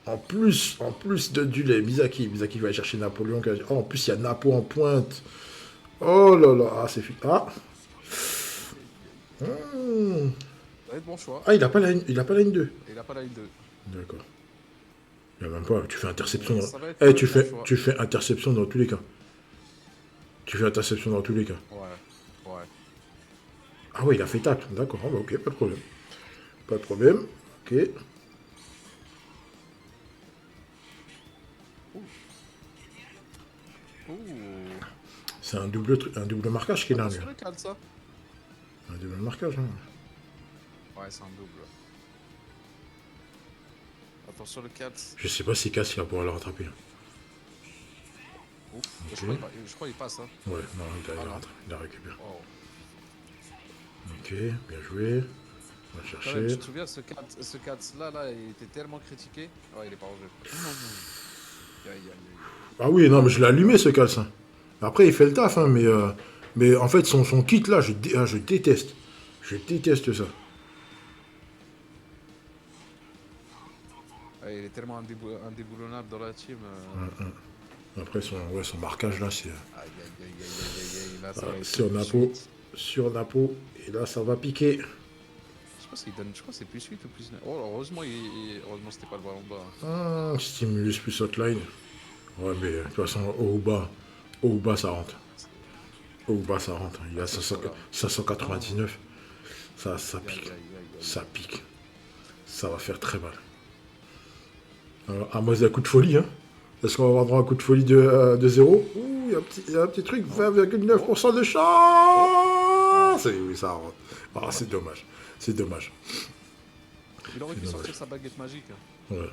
Speaker 3: En plus du lait, Misaki va aller chercher Napoléon. Oh, en plus il y a Napo en pointe. Oh là là, c'est fini. Ah.
Speaker 4: Ça va être bon choix.
Speaker 3: Ah, il a pas la ligne 2.
Speaker 4: Il a pas la ligne 2.
Speaker 3: D'accord. Il y a même pas, tu fais interception.
Speaker 4: Ça va être
Speaker 3: Tu
Speaker 4: bon choix.
Speaker 3: fais interception dans tous les cas.
Speaker 4: Ouais.
Speaker 3: Ah ouais, il a fait tacle. D'accord, ah bah ok, pas de problème. Pas de problème. Ok.
Speaker 4: Ouh.
Speaker 3: C'est un double marquage qu'il a, lui.
Speaker 4: Sur le cadre, ça.
Speaker 3: Un double marquage, hein.
Speaker 4: Ouais, c'est un double. Attention le 4.
Speaker 3: Je sais pas si Cass il va pouvoir le rattraper.
Speaker 4: Ouf.
Speaker 3: Ok.
Speaker 4: Je crois qu'il passe. Hein.
Speaker 3: Ouais, non,
Speaker 4: Ah,
Speaker 3: il a récupéré.
Speaker 4: Oh.
Speaker 3: Ok, bien joué. On va
Speaker 4: Quand même,
Speaker 3: chercher.
Speaker 4: tu te souviens, ce 4 là, il était tellement critiqué. Ouais, il est pas en jeu. Aïe.
Speaker 3: Ah oui, non, mais je l'ai allumé ce Cass. Hein. Après, il fait le taf, hein, mais en fait, son kit là, je déteste. Je déteste ça.
Speaker 4: Ouais, il est tellement indéboulonnable dans la team.
Speaker 3: Après, son marquage là, c'est.
Speaker 4: Aïe. Là, ça va être
Speaker 3: Sur
Speaker 4: plus
Speaker 3: Napo.
Speaker 4: suite.
Speaker 3: Sur Napo. Et là, ça va piquer.
Speaker 4: Je crois que c'est plus 8 ou plus 9. Oh, heureusement, heureusement c'était pas le ballon bas.
Speaker 3: Stimulus plus hotline. Ouais, mais de toute façon, au bas, ça rentre. Il a 599. Ça pique. Ça pique. Ça va faire très mal. Alors, à moins d'un coup de folie, hein. Est-ce qu'on va avoir droit à un coup de folie de 0? Ouh, il y a un petit truc, 20,9% de chance. Oui, ça rentre. Ah, c'est dommage. C'est dommage.
Speaker 4: Il aurait pu sortir sa baguette magique.
Speaker 3: Ouais.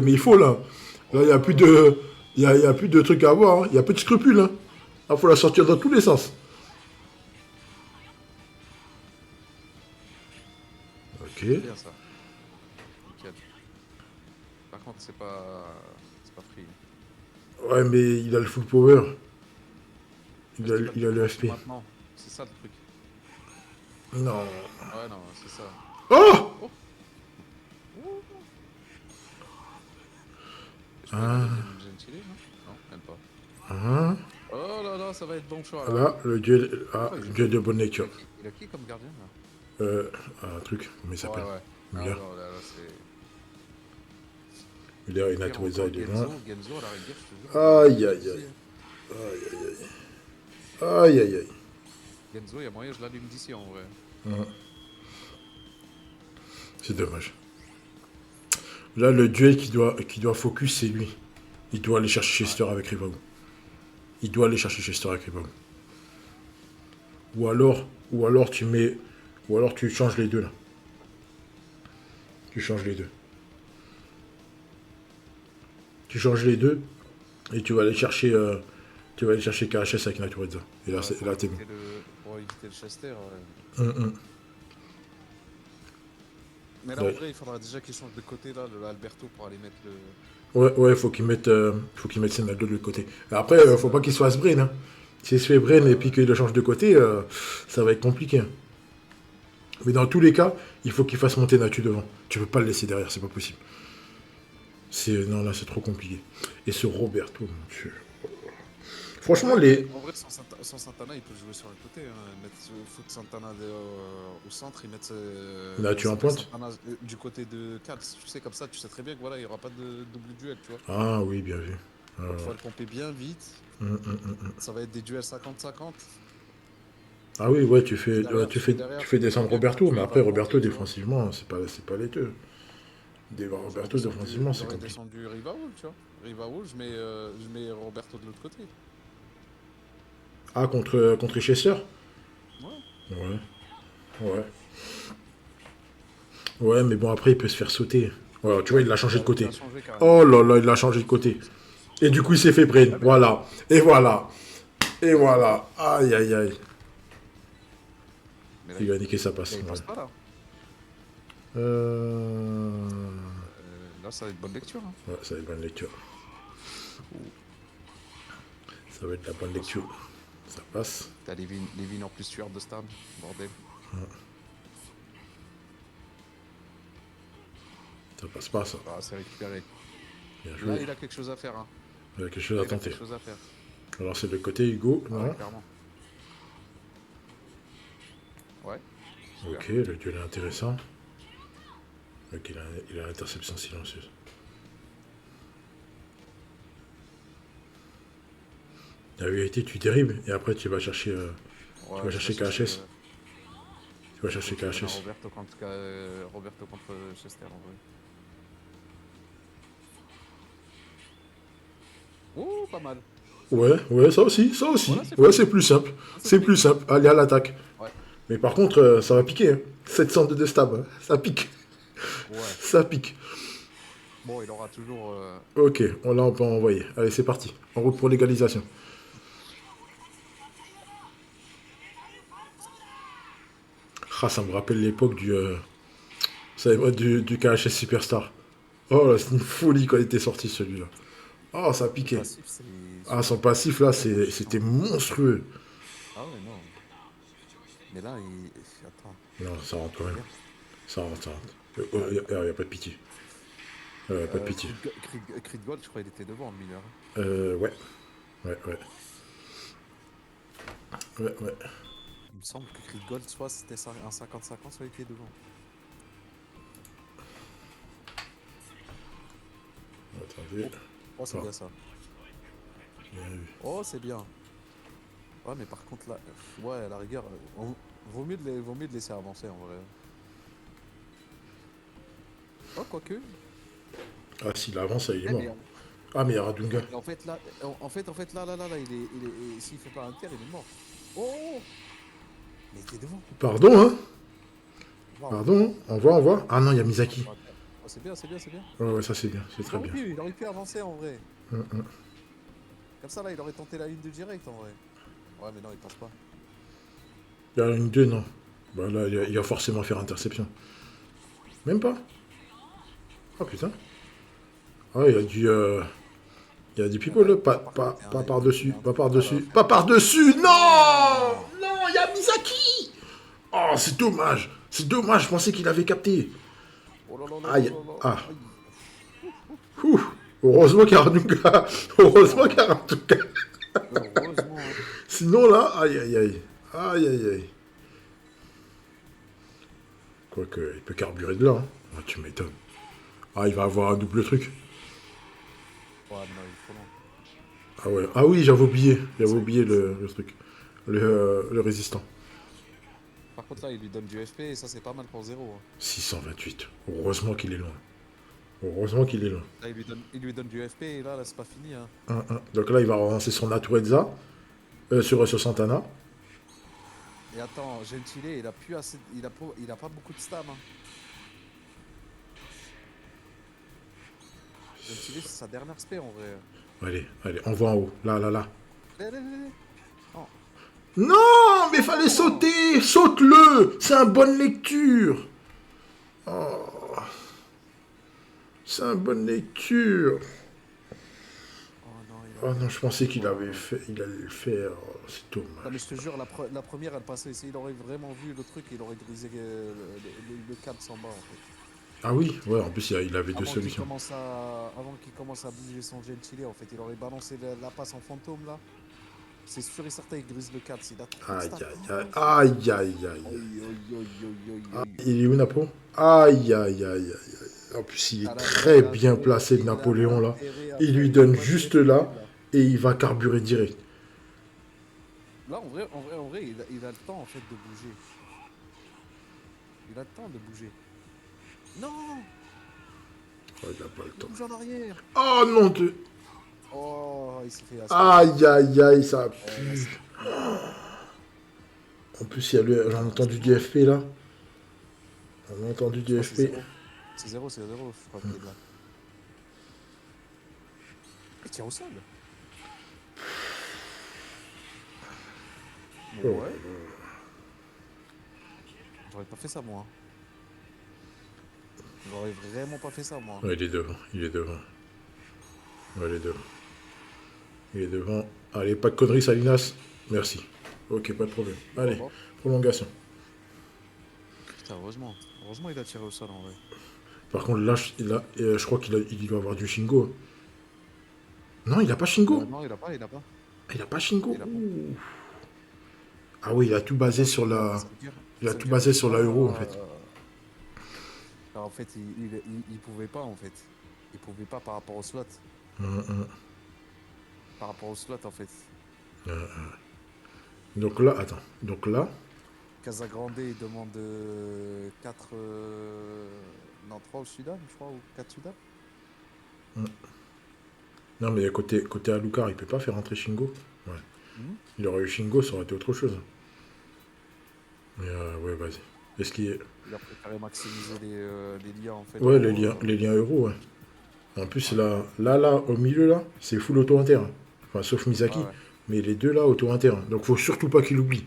Speaker 3: Mais il faut là. Là, il n'y a plus de. Il y a plus de trucs à avoir. Hein. Il n'y a plus de scrupules. Hein. Il faut la sortir dans tous les sens. Ok.
Speaker 4: C'est bien ça. Nickel. Par contre, c'est pas free.
Speaker 3: Ouais, mais il a le full power. Il a le FP.
Speaker 4: Maintenant, c'est ça le truc.
Speaker 3: Non.
Speaker 4: Ouais, non, c'est ça.
Speaker 3: Oh!
Speaker 4: Je peux regarder Gentilé, non? Non, même pas.
Speaker 3: Hein?
Speaker 4: Oh là là, ça va être bon choix. Là,
Speaker 3: Là, le duel, le duel de bonne lecture.
Speaker 4: Il a qui comme gardien là?
Speaker 3: Un truc, comment il s'appelle?
Speaker 4: Ouais.
Speaker 3: Müller.
Speaker 4: Non, là, c'est.
Speaker 3: Müller, Inatueza, il est loin.
Speaker 4: Genzo, à la rigueur, je te jure.
Speaker 3: Aïe, aïe, aïe. Aïe, aïe, aïe. Aïe, aïe, aïe.
Speaker 4: Genzo, il y a moyen, je l'allume d'ici en vrai.
Speaker 3: C'est dommage. Là, le duel qui doit focus, c'est lui. Il doit aller chercher Chester avec Rivaou. Il doit aller chercher Chester avec Rivaou. Ou alors tu mets... Ou alors tu changes les deux, là. Tu changes les deux. Tu changes les deux, et tu vas aller chercher... tu vas aller chercher KHS avec Natureza. Et là, là t'es bon.
Speaker 4: Pour éviter le Chester, ouais. Mais là, en vrai, il faudra déjà qu'il change de côté, là, le Alberto, pour aller mettre le...
Speaker 3: Ouais, faut qu'il mette Senaldo de l'autre côté. Après, faut pas qu'il se fasse brain. Hein. S'il se fait brain et puis qu'il le change de côté, ça va être compliqué. Hein. Mais dans tous les cas, il faut qu'il fasse monter Natu devant. Tu peux pas le laisser derrière, c'est pas possible. Non, là, c'est trop compliqué. Et ce Roberto, mon Dieu. Franchement, les...
Speaker 4: En vrai, sans Santana, il peut jouer sur le côté. Hein. Foutre Santana au centre, il met
Speaker 3: Natu en pointe
Speaker 4: Santana du côté de Cals. Tu sais, comme ça, tu sais très bien que voilà, il n'y aura pas de double duel, tu vois.
Speaker 3: Ah oui, bien vu.
Speaker 4: Il faut le pomper bien vite. Ça va être des duels 50-50.
Speaker 3: Ah oui, ouais, tu fais descendre Roberto, mais après, Roberto, défensivement, c'est pas laiteux. Roberto, défensivement, c'est compliqué.
Speaker 4: Descendu Rivaoul, tu vois. Rivaoul, je mets Roberto de l'autre côté.
Speaker 3: Ah, contre Chester?
Speaker 4: Ouais.
Speaker 3: Ouais. Ouais, mais bon, après, il peut se faire sauter. Voilà, tu vois, il l'a changé de côté. Oh là là, il l'a changé de côté. Et du coup, il s'est fait brain. Voilà. Et voilà. Et voilà. Aïe, aïe, aïe. Il va niquer sa passe.
Speaker 4: Il passe pas, là. Là, ça va être bonne lecture. Hein.
Speaker 3: Ouais, ça va être bonne lecture. Ça va être la bonne lecture. Ça passe.
Speaker 4: T'as les vignes en plus sueur de stade, bordel.
Speaker 3: Ça passe pas, ça.
Speaker 4: Ah, c'est récupéré.
Speaker 3: Bien joué.
Speaker 4: Là, il a quelque chose à faire. Hein.
Speaker 3: Il a quelque chose à tenter.
Speaker 4: Quelque chose à faire.
Speaker 3: Alors, c'est de côté, Hugo. Non.
Speaker 4: Ouais, clairement. Ouais.
Speaker 3: Ok, le duel est intéressant. Ok, il a l'interception silencieuse. La vérité, tu dérives et après tu vas chercher, tu vas chercher KHS. Tu vas chercher KHS.
Speaker 4: Roberto contre Chester en vrai. Oh, pas mal.
Speaker 3: Ouais, ça aussi.
Speaker 4: Voilà,
Speaker 3: Ouais, c'est plus simple. C'est plus simple. Allez à l'attaque.
Speaker 4: Ouais.
Speaker 3: Mais par contre, ça va piquer. Hein. 702 de stab. Hein. Ça pique.
Speaker 4: Ouais.
Speaker 3: Ça pique.
Speaker 4: Bon, il aura toujours...
Speaker 3: Ok, on peut envoyer. Allez, c'est parti. En route pour l'égalisation. Ah, ça me rappelle l'époque du KHS Superstar. Oh là, c'est une folie quand il était sorti celui-là. Oh, ça piquait.
Speaker 4: Passif,
Speaker 3: Ah, son passif là, c'était monstrueux.
Speaker 4: Ah ouais, non. Mais là, il... Attends.
Speaker 3: Non, ça rentre quand même. Ça rentre. Il n'y a pas de pitié. Pas de pitié.
Speaker 4: Creed Gold, je crois qu'il était devant, le Miller.
Speaker 3: Ouais.
Speaker 4: Il me semble que Creed Gold, soit c'était un 50-50, soit il était devant.
Speaker 3: Attendez.
Speaker 4: Oh, c'est bien ça.
Speaker 3: Bien vu.
Speaker 4: Oh, c'est bien. Ouais, mais par contre, là, ouais, à la rigueur, vaut mieux de laisser avancer en vrai. Oh, quoique.
Speaker 3: Ah, s'il avance, il est
Speaker 4: Mais
Speaker 3: mort. Ah, mais il y a Radunga.
Speaker 4: en fait, là, s'il fait pas un tir, il est mort. Oh! Mais il était devant.
Speaker 3: Pardon, hein.
Speaker 4: Wow.
Speaker 3: Pardon, on voit. Ah non, il y a Misaki.
Speaker 4: Oh, c'est bien.
Speaker 3: Ouais, ça c'est bien, c'est très bien.
Speaker 4: Il aurait pu avancer en vrai. Comme ça, là, il aurait tenté la ligne de direct en vrai. Ouais, mais non, il passe pas.
Speaker 3: Il y a une 2, non. Bah là, il va forcément faire interception. Même pas. Oh putain. Ah, il y a du people là. Pas par-dessus. Pas par-dessus. Non, il y a Misaki. Oh, c'est dommage. Je pensais qu'il avait capté.
Speaker 4: Oh là là là.
Speaker 3: Aïe. Ah. Ouh. Heureusement qu'il y a Radunga. Heureusement.
Speaker 4: Heureusement.
Speaker 3: Sinon, là, aïe, aïe, aïe. Aïe, aïe, aïe. Quoique, il peut carburer de là. Hein. Ah, tu m'étonnes. Ah, il va avoir un double truc.
Speaker 4: Ouais, non, il faut non.
Speaker 3: Ah ouais. Ah oui, j'avais oublié. J'avais oublié le truc. Le résistant.
Speaker 4: Par contre, là, il lui donne du FP et ça, c'est pas mal pour 0. Hein.
Speaker 3: 628. Heureusement qu'il est loin. Heureusement qu'il est loin.
Speaker 4: Là, il lui donne du FP et là c'est pas fini. Hein.
Speaker 3: Donc là, il va relancer son Naturezza sur Santana.
Speaker 4: Et attends, Gentile, il a plus assez. Il a pas beaucoup de stam. Hein. Gentile, c'est sa dernière spé en vrai.
Speaker 3: Allez, allez, on voit en haut. Là.
Speaker 4: Allez, allez, allez. Oh.
Speaker 3: Non, mais fallait sauter. Saute-le. C'est une bonne lecture. Oh. C'est une bonne lecture.
Speaker 4: Oh
Speaker 3: non, je pensais qu'il allait le faire. Oh, c'est dommage.
Speaker 4: Non mais je te jure, la première elle passait, il aurait vraiment vu le truc, il aurait grisé le câble sans bas en fait.
Speaker 3: Ah oui, ouais, en plus il avait deux solutions.
Speaker 4: Avant qu'il commence à bouger son Gentile, en fait, il aurait balancé la passe en fantôme là. C'est sûr et certain, il grise le câble, s'il a trop de stats.
Speaker 3: Aïe. Il est où Napo? Aïe. En plus, il est très bien placé de Napoléon là. Il lui donne juste là et il va carburer direct.
Speaker 4: Là, en vrai, il a le temps en fait de bouger. Il a le temps de bouger. Non!
Speaker 3: Oh, il a pas le temps.
Speaker 4: Il bouge en arrière.
Speaker 3: Oh non, Dieu!
Speaker 4: Oh, il s'est fait
Speaker 3: Aïe, ça pue. En plus, j'en ai entendu du FP là. On a entendu du FP.
Speaker 4: C'est 0, je crois qu'il est là. Il tire au sol. Mais ouais. J'aurais pas fait ça moi. J'aurais vraiment pas fait ça moi.
Speaker 3: Ouais, il est devant. Ouais, il est devant. Allez, pas de conneries, Salinas. Merci. Ok, pas de problème. Allez, prolongation.
Speaker 4: Putain, heureusement il a tiré au sol en vrai.
Speaker 3: Par contre, là, je crois qu'il doit avoir du Shingo. Non, il a pas Shingo.
Speaker 4: Non, il a pas.
Speaker 3: Il a pas Shingo. Ah oui, il a tout basé sur la... Il a tout basé sur la euro, en fait.
Speaker 4: Alors, en fait, il pouvait pas, en fait. Il pouvait pas par rapport au slot. Par rapport au slot, en fait.
Speaker 3: Donc là, attends. Donc là...
Speaker 4: Casagrande, il demande 4... Non, 3 au Sudan, je crois, ou 4 Sudan.
Speaker 3: Non, mais côté Alucard, il peut pas faire rentrer Shingo. Ouais. Il aurait eu Shingo, ça aurait été autre chose. Mais ouais, vas-y. Est-ce qu'il est...
Speaker 4: Il a préféré maximiser les liens, en fait.
Speaker 3: Ouais, les liens euros, ouais. En plus, là, au milieu, là, c'est full auto-inter. Enfin, sauf Misaki. Ah ouais. Mais les deux, là, auto-inter. Donc, faut surtout pas qu'il oublie.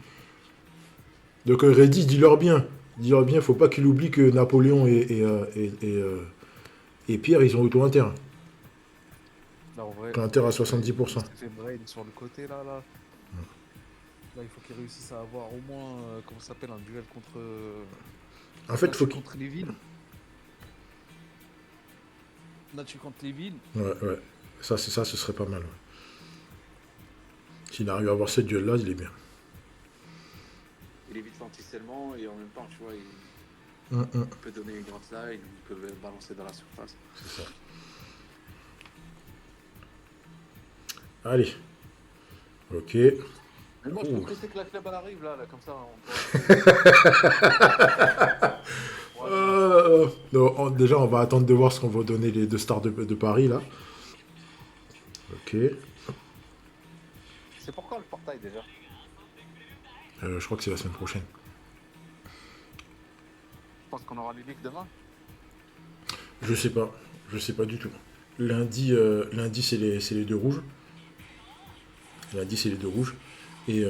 Speaker 3: Donc, Reddy, dis-leur bien. Dis-leur bien, faut pas qu'il oublie que Napoléon et Pierre, ils ont auto-inter.
Speaker 4: Là, en vrai,
Speaker 3: inter à 70%.
Speaker 4: Il fait brain sur le côté, là. Là, il faut qu'il réussisse à avoir au moins, comment ça s'appelle, un duel contre...
Speaker 3: En fait, faut qu'il...
Speaker 4: Contre les villes. Là, tu comptes les villes.
Speaker 3: Ouais. Ça, ce serait pas mal. Ouais. S'il arrive à avoir ce duel-là, il est bien.
Speaker 2: Il évite l'anti-scellement et en même temps, tu vois, il peut donner une grande slide, il peut balancer dans la surface.
Speaker 3: C'est ça. Allez. Ok.
Speaker 2: Mais moi, je suis pressé que la club arrive, là comme ça.
Speaker 3: Non, déjà, on va attendre de voir ce qu'on va donner les deux stars de Paris, là. Ok.
Speaker 2: C'est pourquoi le portail, déjà?
Speaker 3: Je crois que c'est la semaine prochaine.
Speaker 2: Je pense qu'on aura les ligues demain.
Speaker 3: Je sais pas du tout. Lundi, c'est les deux rouges. Lundi, c'est les deux rouges. Et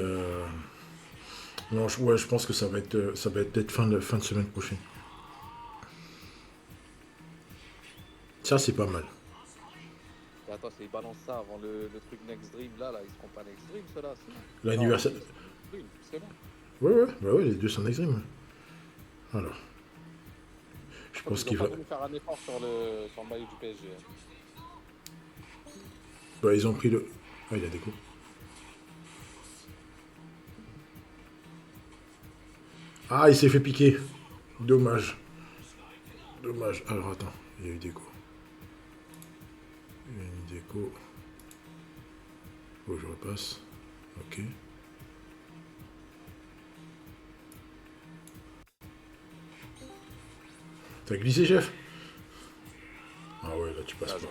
Speaker 3: non, je pense que ça va être peut-être fin de semaine prochaine. Ça, c'est pas mal.
Speaker 2: Et attends, s'ils balancent ça avant le truc Next Dream, là, ils seront pas Next Dream, ceux-là.
Speaker 3: L'anniversaire.
Speaker 2: C'est bon.
Speaker 3: Ouais, les deux sont Next Dream. Alors. Je pense qu'il va...
Speaker 2: Ils ont pas voulu faire un effort sur le maillot du PSG.
Speaker 3: Bah, ils ont pris le... Ah, il a des coups. Ah, il s'est fait piquer. Dommage. Dommage. Alors, attends. Il y a eu déco. Il y a eu une déco. Faut que je repasse. Ok. T'as glissé, chef? Ah ouais, là, tu passes pas.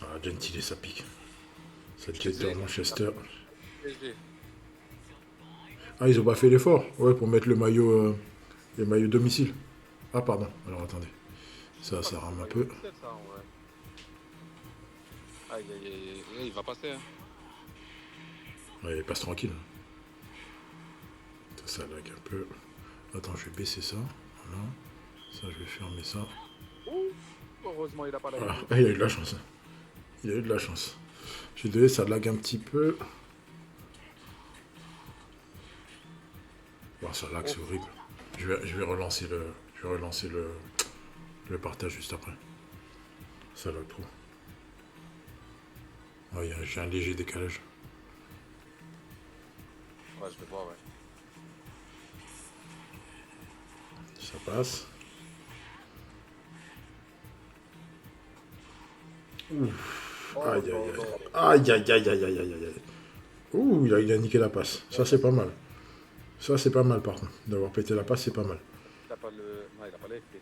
Speaker 3: Ah, Gentile, ça pique. Ça Jeter Manchester. Ah, ils ont pas fait l'effort. Ouais, pour mettre le maillot domicile. Ah, pardon. Alors, attendez. Ça rame un peu.
Speaker 4: Aïe, il va passer. Hein.
Speaker 3: Ouais, il passe tranquille. Tout ça lag un peu. Attends, je vais baisser ça. Voilà. Ça, je vais fermer ça.
Speaker 4: Heureusement, il a pas la
Speaker 3: Ah, il a eu de la chance. Il a eu de la chance. Je suis désolé, ça lag un petit peu. Bon, ça lag, c'est horrible. Je vais relancer le partage juste après. Ça lag trop. Oh, j'ai un léger décalage.
Speaker 4: Ouais, je vais voir, ouais.
Speaker 3: Ça passe. Ouf. Aïe, aïe, aïe. Aïe, aïe, aïe, aïe, aïe, aïe, aïe. Ouh, il a niqué la passe. Ça, c'est pas mal. Ça, c'est pas mal, par contre. D'avoir pété la passe, c'est pas mal.
Speaker 4: Il a pas le... Non, il a pas l'effet.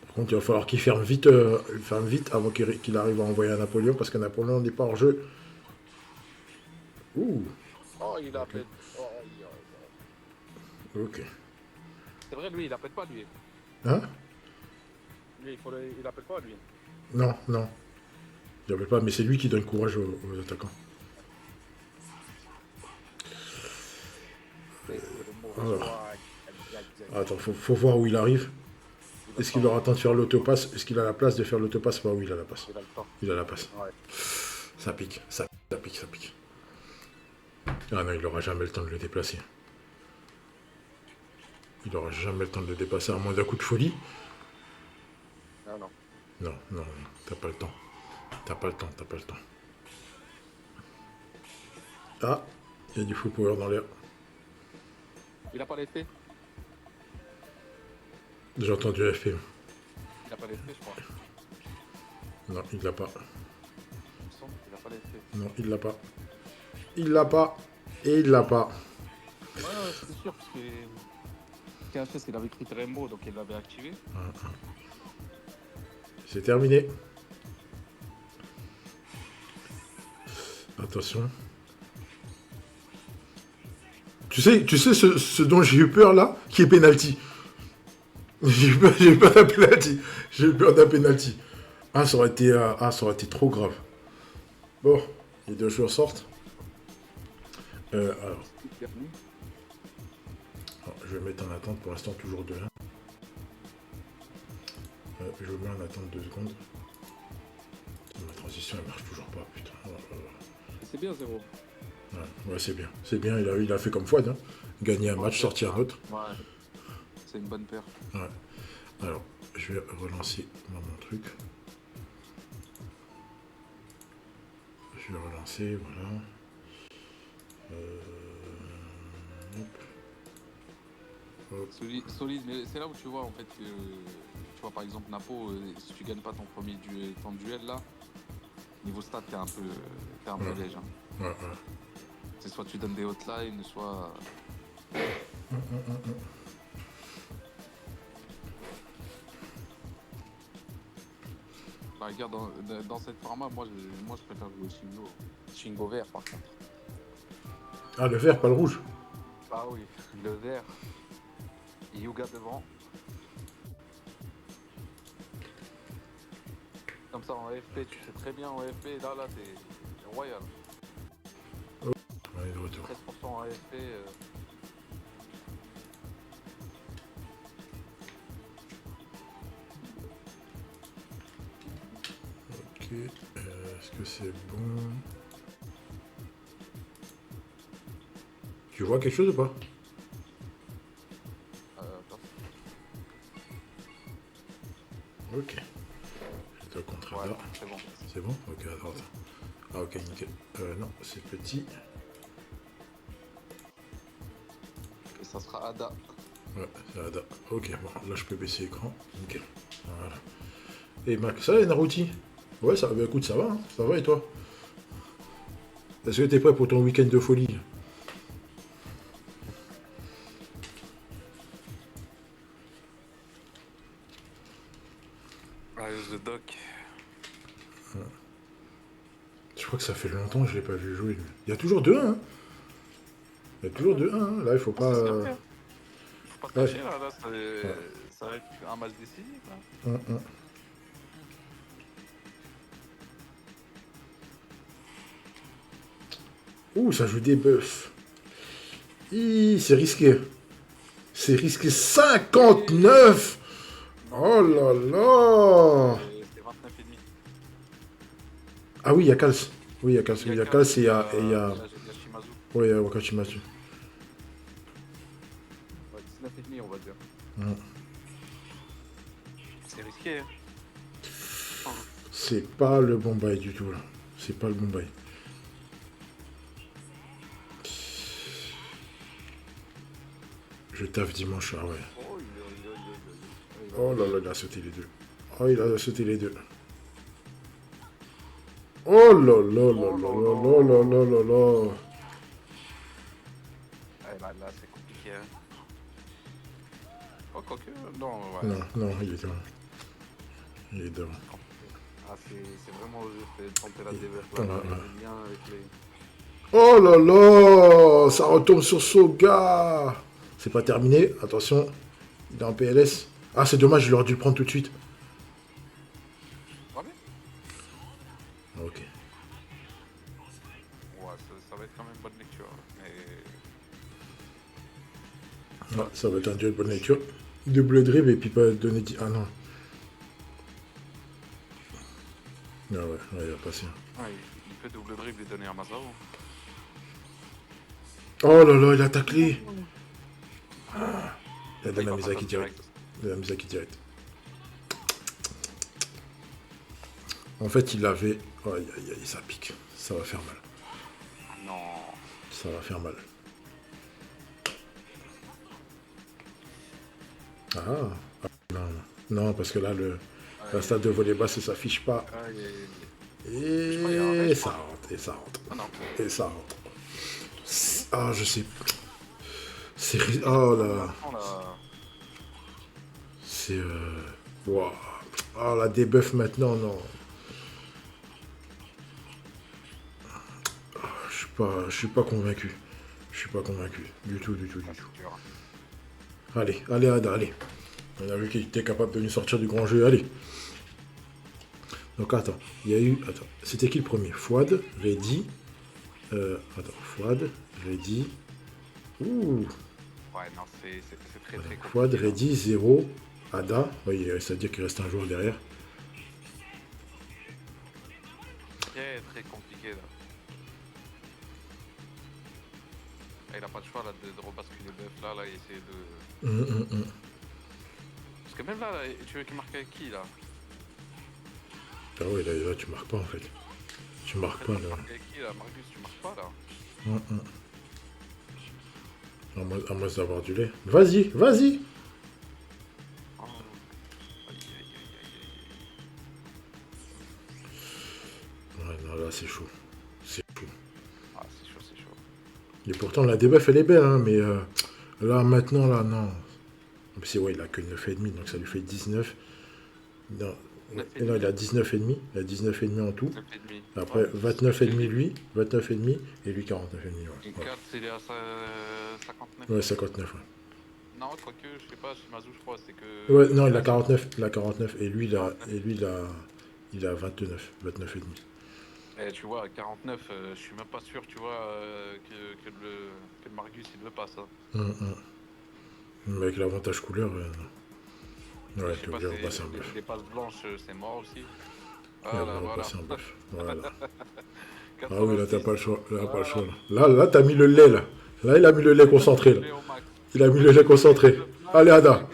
Speaker 3: Par contre, il va falloir qu'il ferme vite avant qu'il arrive à envoyer un Napoléon, parce que Napoléon n'est pas hors jeu. Ouh.
Speaker 4: Oh, il a pété. Oh,
Speaker 3: Ok.
Speaker 4: c'est vrai, lui, il appelle pas, lui.
Speaker 3: Hein?
Speaker 4: Lui, il appelle pas, lui.
Speaker 3: Non, non. Il appelle pas, mais c'est lui qui donne courage aux attaquants. Alors. Attends, faut voir où il arrive. Est-ce qu'il aura le temps de faire l'autopasse? Est-ce qu'il a la place de faire l'autopasse? Bah oui, il a la passe. Il a la passe.
Speaker 4: Ouais.
Speaker 3: Ça pique, ça pique. Ah non, il n'aura jamais le temps de le déplacer. Il n'aura jamais le temps de le dépasser à moins d'un coup de folie.
Speaker 4: Ah non.
Speaker 3: Non, t'as pas le temps. T'as pas le temps. Ah, il y a du full power dans l'air.
Speaker 4: Il a pas l'effet.
Speaker 3: J'ai entendu FP.
Speaker 4: Il a pas l'effet, je crois.
Speaker 3: Non, il l'a pas.
Speaker 4: Il me semble qu'il a pas l'effet.
Speaker 3: Non, il l'a pas. Il l'a pas. Et il l'a pas.
Speaker 4: Ouais, c'est sûr, parce que KHS, il avait écrit Rainbow, donc il l'avait activé.
Speaker 3: C'est terminé. Attention. Tu sais ce dont j'ai eu peur là, qui est penalty. J'ai eu peur d'un penalty. J'ai eu peur d'un penalty. Ah, ça aurait été trop grave. Bon, les deux joueurs sortent. Alors, je vais mettre en attente pour l'instant toujours 2-1. Je mets en attente 2 secondes. Ma transition elle marche toujours pas, putain.
Speaker 4: C'est bien, 0.
Speaker 3: Ouais, c'est bien. C'est bien, il a fait comme Fouad. Hein. Gagner un match, sortir un autre.
Speaker 4: Ouais. C'est une bonne paire.
Speaker 3: Ouais. Alors, je vais relancer mon truc. Je vais relancer, voilà.
Speaker 4: Solide, mais c'est là où tu vois en fait que tu vois par exemple Napo, si tu gagnes pas ton premier duel là, niveau stat t'es un peu léger. Hein.
Speaker 3: Ouais.
Speaker 4: C'est soit tu donnes des hotlines, soit. Bah, regarde, dans cette format, moi je préfère jouer Shingo vert par contre.
Speaker 3: Ah, le vert, pas le rouge.
Speaker 4: Ah oui, le vert. Yuga devant. Comme ça en AFP, tu sais très bien en AFP, là t'es royal.
Speaker 3: Ouais, de retour.
Speaker 4: 13% en AFP.
Speaker 3: Ok, est-ce que c'est bon? Tu vois quelque chose ou pas? Ok. J'étais au contraire là.
Speaker 4: C'est bon.
Speaker 3: C'est bon? Ok, attends. Ah ok, nickel. Non, c'est petit.
Speaker 2: Ça sera Ada.
Speaker 3: Ouais, c'est Ada. Ok, bon, là je peux baisser l'écran. Ok, voilà. Et Mac, ça va Naruti? Ouais, ça, bah, écoute, ça va et toi? Est-ce que t'es prêt pour ton week-end de folie?
Speaker 2: The Doc.
Speaker 3: Je crois que ça fait longtemps que je l'ai pas vu jouer. Lui. Il y a toujours 2-1. Hein. Il y a toujours 2-1. Hein. Là, il faut pas.
Speaker 2: Faut pas te cacher, là, ça va être un match décisif. Là.
Speaker 3: Ouh, ça joue des buffs. C'est risqué. C'est risqué 59. Oh là là.
Speaker 2: C'est 29,5.
Speaker 3: Ah oui, il y a Kals. Oui, il y a Kals. Il y a Kals et il y a...
Speaker 2: Il y a Shimazu.
Speaker 3: Oui, il y a Wakashimazu.
Speaker 2: Ouais, 19,5 on va dire. C'est risqué. Hein.
Speaker 3: C'est pas le bon bail du tout là. C'est pas le bon bail. Je taffe dimanche, ah ouais. Oh là là, il a sauté les deux. Oh, il a sauté les deux. Oh là là là là là là là là là.
Speaker 2: Là, c'est compliqué. Hein. Oh, quoique, non, ouais.
Speaker 3: Non, il est devant. Il est devant.
Speaker 2: Ah, c'est vraiment juste tenter la déverse là.
Speaker 3: Ouais.
Speaker 2: Bien avec les...
Speaker 3: Oh là là, ça retombe sur Soga. C'est pas terminé, attention. Il est en PLS. Ah, c'est dommage, il aurait dû le prendre tout de suite.
Speaker 2: Ouais,
Speaker 3: Ok.
Speaker 2: ouais ça va être quand même bonne lecture. Mais...
Speaker 3: Ah, ça va être un duel de bonne lecture. Double dribble et puis pas donner... Ah non. Ah ouais, il va passer.
Speaker 2: Ah, il peut double dribble et donner à Mazao.
Speaker 3: Oh là là, il a taclé. Il a donné à Misaki direct. Il a Misaki direct. En fait, il avait... Aïe, aïe, aïe, ça pique. Ça va faire mal.
Speaker 2: Non.
Speaker 3: Ça va faire mal. Ah. Non, non, parce que là, la stade de volley bas, ça s'affiche pas. Et ça rentre, et ça rentre.
Speaker 2: Ah non.
Speaker 3: Et ça rentre. Ah, je sais. C'est... Oh là. C'est... Wow. Oh, la débuff maintenant, non. Je suis pas convaincu. Je suis pas convaincu. Du tout. Allez, Ada, allez. On a vu qu'il était capable de nous sortir du grand jeu, allez. Donc attends, il y a eu... Attends, c'était qui le premier? Fouad, Reddy. Fouad, Reddy. Ouh.
Speaker 2: Ouais, non, c'est très compliqué.
Speaker 3: Fouad, Reddy, 0. Ada. Oui, c'est-à-dire qu'il reste un joueur derrière.
Speaker 2: Très compliqué là. Ah, il a pas de choix là de rebasculer le bœuf là et essayer de... Parce que même là, tu veux qu'il marque avec qui là?
Speaker 3: Ah oui, là tu marques pas en fait. Tu marques pas là.
Speaker 2: Tu marques avec qui là? Marcus, tu marques pas là?
Speaker 3: À moins d'avoir du lait. Vas-y.
Speaker 2: Oh.
Speaker 3: Ouais, non, là c'est chaud. C'est chaud.
Speaker 2: Ah, c'est chaud.
Speaker 3: Et pourtant la débuff elle est belle, hein, mais là maintenant, là, non. C'est ouais, il a que 9,5, donc ça lui fait 19. Non, non il a 19,5. Il a 19,5 en tout.
Speaker 2: 9,5.
Speaker 3: Après, 29,5 lui, 29,5 et lui 49,5. Ouais.
Speaker 2: Et 4, il est à 59.
Speaker 3: Ouais, 59, ouais.
Speaker 2: Non, quoique, je sais pas, Shimazu, je crois, c'est que...
Speaker 3: Ouais, non, il a 49. Il a 49. Et lui, il a 29,5.
Speaker 2: Et tu vois, à 49, je suis même pas sûr, tu vois, que le Margus, il veut pas ça.
Speaker 3: Mais avec l'avantage couleur, non. Ouais,
Speaker 2: Je sais
Speaker 3: le
Speaker 2: pas,
Speaker 3: couleur, passer en bluff.
Speaker 2: les passes blanches, c'est mort aussi.
Speaker 3: Il va
Speaker 2: Voilà.
Speaker 3: passer en bluff. Voilà.
Speaker 2: 86.
Speaker 3: Ah oui, là, t'as pas le choix. Là, pas le choix. Là, t'as mis le lait, là. Là, il a mis le lait concentré, là. Il a mis le lait concentré. Allez, Ada,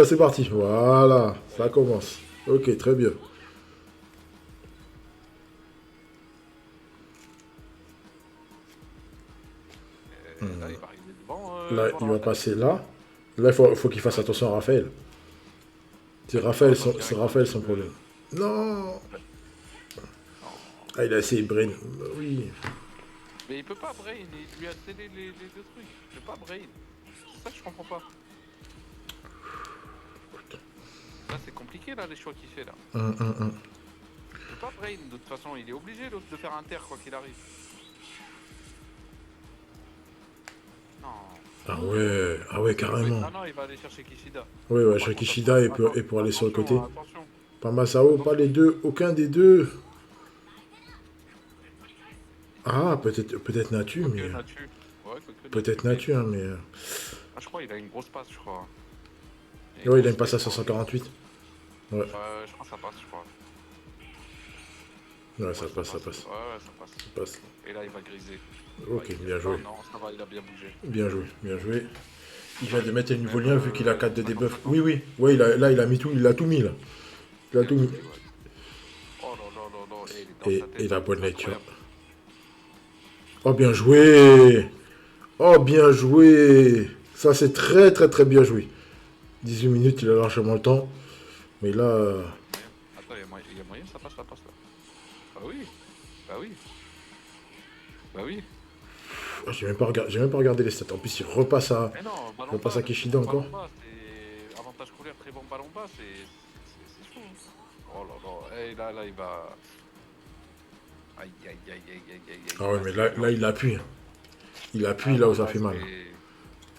Speaker 3: c'est parti. Voilà, ça commence. Ok, très bien.
Speaker 2: Là, il va arriver devant.
Speaker 3: Là,
Speaker 2: devant
Speaker 3: il
Speaker 2: la
Speaker 3: va
Speaker 2: tête.
Speaker 3: passer là. Là, faut qu'il fasse attention à Raphaël. C'est Raphaël, c'est Raphaël son problème. Non.
Speaker 2: Non.
Speaker 3: Ah, il a essayé Brain. Oui.
Speaker 2: Mais il peut pas Brain, il lui a cédé les deux trucs. Il peut pas Brain. C'est ça que je comprends pas. Là c'est compliqué là les choix qu'il fait là. Il peut pas Brain, de toute façon il est obligé l'autre de faire un terre quoi qu'il arrive. Non.
Speaker 3: Ah ouais, carrément.
Speaker 2: Ah non, il va aller chercher Kishida.
Speaker 3: Ouais, ouais, chez Kishida et pour aller sur le côté.
Speaker 2: Attention.
Speaker 3: Pas Masao, pas les deux, aucun des deux. Ah, peut-être Natu,
Speaker 2: Ok,
Speaker 3: mais...
Speaker 2: Natu. Ouais,
Speaker 3: Peut-être Natu, hein, mais...
Speaker 2: Ah, je crois qu'il a une grosse passe, je crois.
Speaker 3: Ouais, il a une passe à 548. Ouais,
Speaker 2: Je crois que ça passe, je crois.
Speaker 3: ouais, ça passe.
Speaker 2: Ouais, ça passe.
Speaker 3: Ça passe.
Speaker 2: Et là, il va griser.
Speaker 3: Ok,
Speaker 2: Ouais,
Speaker 3: bien joué.
Speaker 2: Non, ça va, il a bien bougé.
Speaker 3: Bien joué, bien joué. Il vient de mettre un nouveau lien vu qu'il a 4 de debuff. Oui, oui. Ouais, là, il a mis tout, il a tout mis, là. Il a tout mis.
Speaker 2: Oh là là là là. Il est dans sa tête,
Speaker 3: Et la bonne lecture.
Speaker 2: incroyable.
Speaker 3: Oh, bien joué. Oh, bien joué. Ça, c'est très, très, très bien joué. 18 minutes, il a largement le temps. Mais là...
Speaker 2: Attends, il y a moyen, ça passe là. Bah oui. Bah oui. Bah oui.
Speaker 3: J'ai même pas regardé les stats. En plus, il repasse à...
Speaker 2: Mais non, ballon
Speaker 3: repasse
Speaker 2: bas,
Speaker 3: à Kishida encore.
Speaker 2: ballon bas, c'est avantage couleur, très bon ballon bas, c'est chaud. Oh là là. Et là, il va... Aïe.
Speaker 3: Ah ouais, mais là il appuie. Il appuie là où ça fait mal.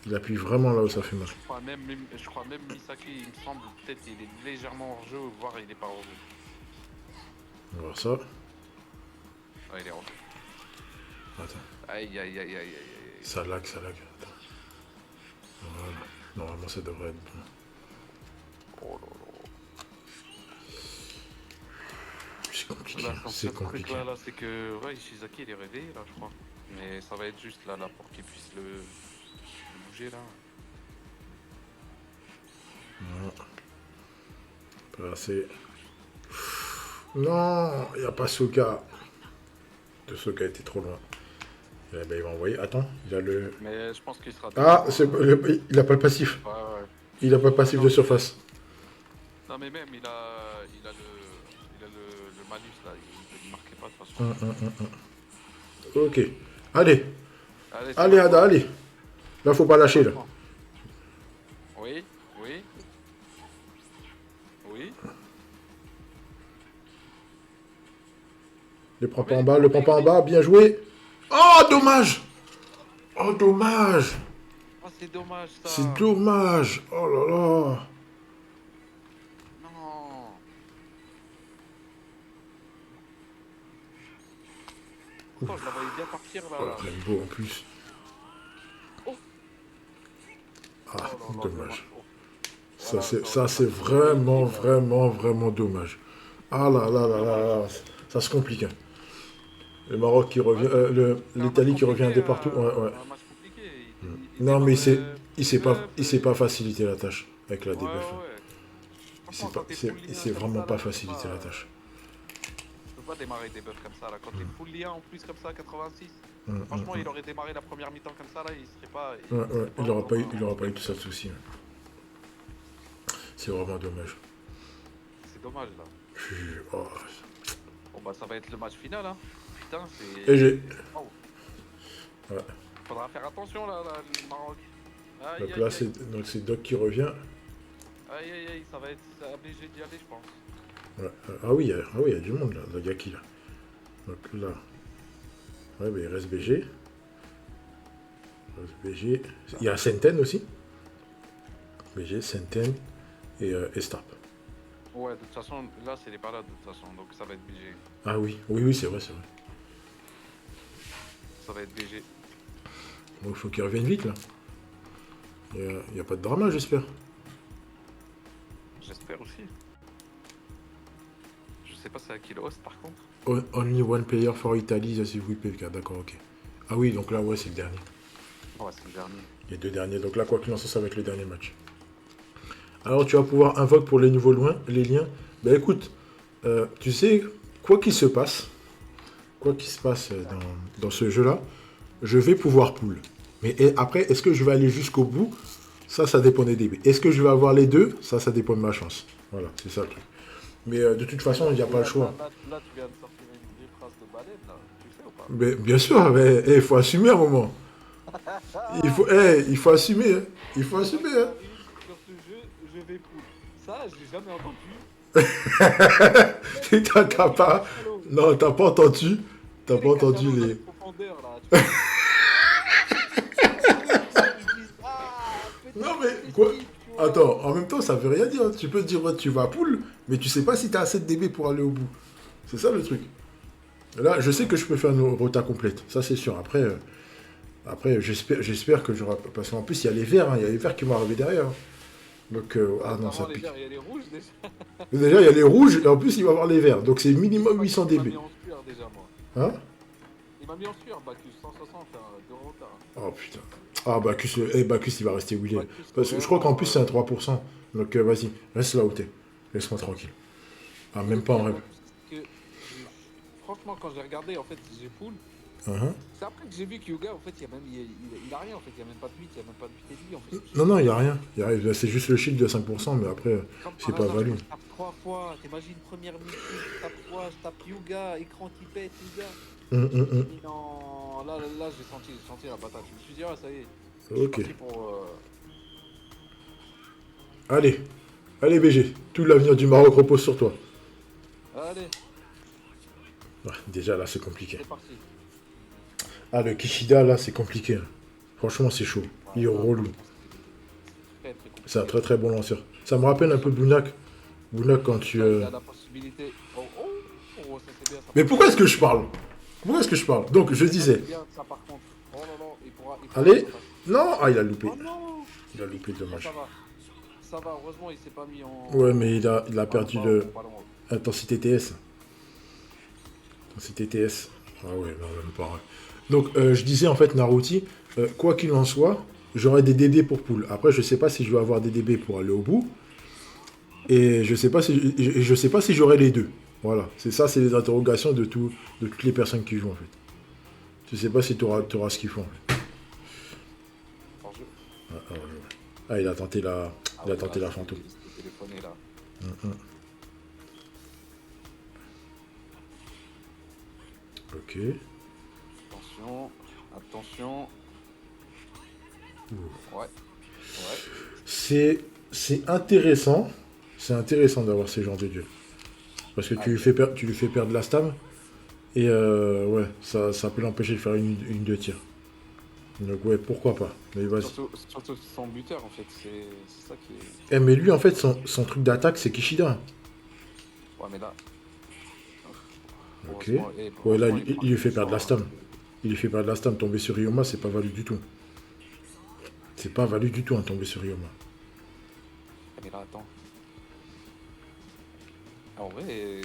Speaker 3: Il appuie vraiment là où ça fait mal.
Speaker 2: Je crois même Misaki, il me semble, peut-être il est légèrement hors jeu, voire il est pas hors jeu.
Speaker 3: On va voir ça.
Speaker 2: Ouais, il est hors jeu.
Speaker 3: Attends.
Speaker 2: Aïe.
Speaker 3: Ça lag. Attends. Voilà. Normalement, ça devrait être bon.
Speaker 2: Oh là là.
Speaker 3: C'est compliqué.
Speaker 2: Là,
Speaker 3: C'est
Speaker 2: ce
Speaker 3: compliqué.
Speaker 2: truc là, c'est que ouais, Ishizaki il est réveillé là, je crois. Mais ça va être juste là pour qu'il puisse le bouger là.
Speaker 3: Non. Pas assez. Non, il n'y a pas Soka. De Soka était trop loin. Eh ben, il va envoyer. Attends, il a le...
Speaker 2: Mais je pense qu'il sera.
Speaker 3: Ah, il a pas le passif.
Speaker 2: Ouais.
Speaker 3: Il a pas le passif de surface.
Speaker 2: Non mais même il a le malus là, il marquait pas de toute façon.
Speaker 3: Ok. Allez,
Speaker 2: Allez,
Speaker 3: Ada, allez. Là, faut pas lâcher, là.
Speaker 2: Oui.
Speaker 3: Le prends pas en bas, bien joué. Oh, dommage. Oh, dommage.
Speaker 2: Oh, c'est dommage ça.
Speaker 3: C'est dommage. Oh là là.
Speaker 2: Non. Oh, je la voyais bien partir là.
Speaker 3: Oh, Rainbow en plus.
Speaker 2: Oh.
Speaker 3: Ah,
Speaker 2: Oh là là,
Speaker 3: dommage.
Speaker 2: Voilà,
Speaker 3: Ça, c'est vraiment, vraiment, vraiment dommage. Ah là là là là là. Ça se complique. Hein. Le Maroc qui revient, l'Italie qui revient un peu partout. Ouais.
Speaker 2: Un match compliqué.
Speaker 3: Non, mais il s'est pas facilité la tâche avec la debuff. Il s'est vraiment pas facilité la tâche.
Speaker 2: Tu peux pas démarrer des buffs comme ça là. Quand t'es full lien en plus comme ça, 86. Franchement, il aurait démarré la première mi-temps comme ça là, il serait pas.
Speaker 3: Il aura pas eu tout ça de soucis. C'est vraiment dommage.
Speaker 2: C'est dommage là.
Speaker 3: Oh.
Speaker 2: Bon bah ça va être le match final hein. Putain
Speaker 3: Et j'ai.
Speaker 2: Oh.
Speaker 3: Ouais.
Speaker 2: Faudra faire attention là, le Maroc. Aïe,
Speaker 3: Donc
Speaker 2: aïe,
Speaker 3: là,
Speaker 2: aïe.
Speaker 3: c'est Doc qui revient.
Speaker 2: Aïe, ça va être obligé d'y aller je pense.
Speaker 3: Ouais. Ah oui, il y a du monde là. Il y a qui là? Donc là. Ouais, mais il reste BG. Il y a Senten aussi. BG, Senten et Estarp.
Speaker 2: Ouais, de toute façon, là c'est les balades de toute façon, donc ça va être BG.
Speaker 3: Ah oui, c'est vrai.
Speaker 2: Ça va être BG.
Speaker 3: Bon, il faut qu'il revienne vite là. Il n'y a pas de drama, j'espère.
Speaker 2: J'espère aussi. Je sais pas c'est à qui le host par contre.
Speaker 3: Only one player for Italy, ça c'est vous PK, d'accord, ok. Ah oui, donc là, ouais, c'est le dernier.
Speaker 2: Ouais, c'est le dernier.
Speaker 3: Les deux derniers, donc là, quoi qu'il en soit, ça va être le dernier match. Alors, tu vas pouvoir invoquer pour les nouveaux les liens. Ben écoute, tu sais, quoi qu'il se passe dans ce jeu-là, je vais pouvoir pull. Mais après, est-ce que je vais aller jusqu'au bout? Ça dépend des DB. Est-ce que je vais avoir les deux? Ça dépend de ma chance. Voilà, c'est ça le truc. Mais de toute façon, il n'y a pas le choix.
Speaker 2: Là, tu viens de sortir une vraie phrase de baleine, là. Tu le sais ou pas?
Speaker 3: Mais, bien sûr, mais il faut assumer un moment. Il faut assumer. Hein. Il faut assumer. Hein.
Speaker 2: Sur ce jeu, je vais poule. Ça, je l'ai jamais entendu.
Speaker 3: T'as pas... Non, t'as pas entendu. T'as pas entendu les...
Speaker 2: Profondeur, là, tu vois.
Speaker 3: Non mais quoi? Attends, en même temps ça veut rien dire. Tu peux dire ouais, tu vas à poule, mais tu sais pas si t'as assez de DB pour aller au bout. C'est ça le truc. Là, je sais que je peux faire une rota complète, ça c'est sûr. Après j'espère que j'aurai... Parce qu'en plus il y a les verts, hein. Il y a les verts qui vont arriver derrière. Donc, ah non, ça pique.
Speaker 2: Il y a les rouges déjà.
Speaker 3: Déjà il y a les rouges et en plus il va y avoir les verts. Donc c'est minimum 800
Speaker 2: Il m'a
Speaker 3: DB.
Speaker 2: mis en sueur déjà, moi.
Speaker 3: Hein?
Speaker 2: Il m'a mis en sueur, Bacchus, 160 de rota.
Speaker 3: Oh putain. Ah Bacchus, Bacchus il va rester où il est.
Speaker 2: Bacchus,
Speaker 3: Parce que je crois qu'en plus c'est un 3%. Donc vas-y, reste là où t'es. Laisse-moi tranquille. Ah même pas en rêve.
Speaker 2: Franchement, quand j'ai regardé, en fait, j'ai poule. C'est après que j'ai vu que Yuga, en fait, il a rien, en fait, il n'y a même pas de 8, il n'y a même pas de 8 et demi, en fait.
Speaker 3: Non, il n'y a rien. C'est juste le shield de 5%, mais après, c'est pas valide.
Speaker 2: Je tape 3 fois, t'imagines, première mission, je tape 3, je tape Yuga, écran qui pète, Yuga. Non, là, j'ai senti la patate. Je me suis dit, ah, ça y est.
Speaker 3: Ok.
Speaker 2: Pour,
Speaker 3: Allez BG, tout l'avenir du Maroc repose sur toi.
Speaker 2: Allez.
Speaker 3: Ouais, déjà là, c'est compliqué.
Speaker 2: C'est parti.
Speaker 3: Ah, le Kishida, là, c'est compliqué. Hein. Franchement, c'est chaud. Il est relou. C'est un très très bon lanceur. Ça me rappelle un peu Bounak. Bounak, quand tu...
Speaker 2: Il a la possibilité... ça c'est bien, ça.
Speaker 3: Mais pourquoi est-ce que je parle? Donc, je disais... Allez. Non. Ah, il a loupé.
Speaker 2: Oh non.
Speaker 3: Il a loupé, dommage.
Speaker 2: Ça va, heureusement, il s'est pas mis en...
Speaker 3: Ouais, mais il a perdu de... Intensité TS. Intensité TS. Ah ouais, non, même pas. Donc, je disais, en fait, Naruti, quoi qu'il en soit, j'aurai des DB pour pool. Après, je sais pas si je vais avoir des DB pour aller au bout. Et je sais pas si j'aurai les deux. Voilà. C'est ça, c'est les interrogations de toutes les personnes qui jouent, en fait. Je sais pas si tu auras ce qu'il faut, en fait. Ah, il a tenté la fantôme. Ok.
Speaker 2: Attention. Ouais.
Speaker 3: C'est intéressant. C'est intéressant d'avoir ces genres de dieux. Parce que tu lui fais perdre la stam. Et ouais, ça peut l'empêcher de faire une 2 tirs. Donc ouais, pourquoi pas. Mais vas-y.
Speaker 2: Surtout son buteur, en fait, c'est ça qui est...
Speaker 3: Eh, mais lui, en fait, son truc d'attaque, c'est Kishida.
Speaker 2: Ouais, mais là...
Speaker 3: Ok. Ouais, là, il lui fait perdre la stam. Tomber sur Ryoma, c'est pas valu du tout. C'est pas valu du tout, hein, tomber sur Ryoma.
Speaker 2: Mais là, attends. En vrai...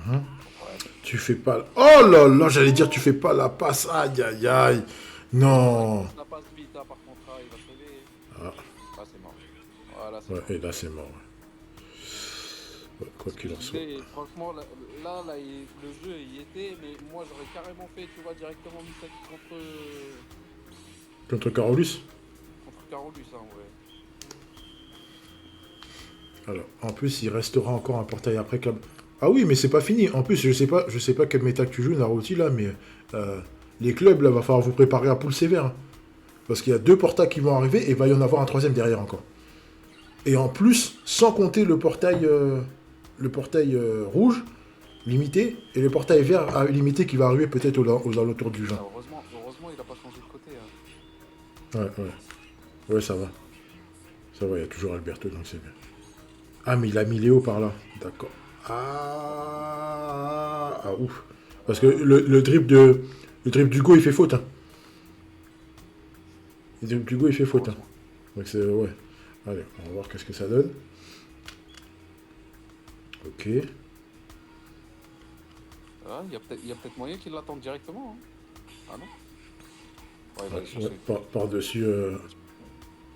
Speaker 3: Ouais. Tu fais pas... Oh là là, j'allais dire, tu fais pas la passe. Aïe, aïe, aïe. Non.
Speaker 2: La passe vite, hein, par contre, il va se lever.
Speaker 3: Ah.
Speaker 2: Là, c'est mort. Voilà, c'est
Speaker 3: ouais,
Speaker 2: mort.
Speaker 3: et là, c'est mort. Ouais, quoi qu'il en soit.
Speaker 2: Franchement, là, le jeu y était, mais moi, j'aurais carrément fait, tu vois, directement Misaki
Speaker 3: Contre Carolus.
Speaker 2: Contre Carolus, hein, ouais.
Speaker 3: Alors, en plus, il restera encore un portail après Club. Ah oui, mais c'est pas fini. En plus, je sais pas quel méta que tu joues, Naruti, là, mais les clubs, là, va falloir vous préparer à poule sévère. Hein. Parce qu'il y a 2 portails qui vont arriver et il va y en avoir un 3e derrière encore. Et en plus, sans compter le portail rouge, limité, et le portail vert limité qui va arriver peut-être aux alentours du juin.
Speaker 2: Heureusement, il a pas changé de côté. Hein.
Speaker 3: Ouais, ça va. Ça va, il y a toujours Alberto, donc c'est bien. Ah, mais il a mis Léo par là. D'accord. Ah, ouf. Parce que le drip d'Hugo, il fait faute. Hein. Le drip d'Hugo, il fait faute. Hein. Donc c'est... Ouais. Allez, on va voir qu'est-ce que ça donne. Ok.
Speaker 2: Ah, il y a peut-être moyen qu'il l'attende directement. Hein. Ah non? Ouais, il va aller chercher.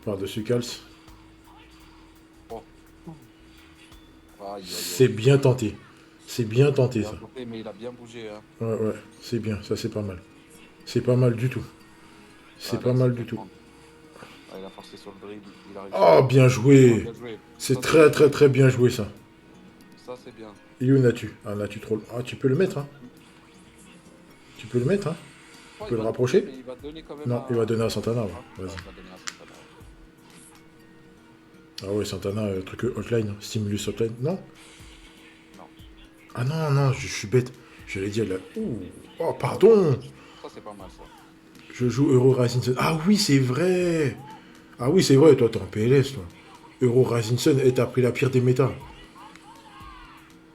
Speaker 3: Par-dessus Kals.
Speaker 2: Oh.
Speaker 3: C'est bien tenté. C'est bien tenté, ça.
Speaker 2: Mais il a bien bougé. Hein.
Speaker 3: Ouais, c'est bien. Ça, c'est pas mal. C'est pas mal du tout. C'est pas mal du tout.
Speaker 4: Ah, il a forcé sur le dribble, il a réussi.
Speaker 3: Oh, bien joué.
Speaker 4: Bien joué.
Speaker 3: C'est
Speaker 4: Ça,
Speaker 3: très très très bien joué ça.
Speaker 4: Ça, c'est bien.
Speaker 3: Il est où Natu? Ah, Natu trop... Ah, tu peux le mettre, hein. Tu peux le mettre, hein.
Speaker 4: Oh,
Speaker 3: peux
Speaker 4: il
Speaker 3: le
Speaker 4: va
Speaker 3: rapprocher?
Speaker 4: donner, mais il va donner quand même
Speaker 3: Non,
Speaker 4: à...
Speaker 3: il va donner à Santana, ouais.
Speaker 4: Ah,
Speaker 3: Vas-y.
Speaker 4: il va donner à Santana.
Speaker 3: Ah ouais, Santana, truc hotline, stimulus hotline. Non?
Speaker 4: Non.
Speaker 3: Ah non, non, je suis bête. J'allais dire là. Ouh. Oh, pardon.
Speaker 4: Ça, c'est pas mal, ça.
Speaker 3: Je joue Euro Rising Sun. Ah oui, c'est vrai. Ah oui, c'est vrai, toi, t'es en PLS, toi. Euro Rising Sun, et t'as pris la pire des méta.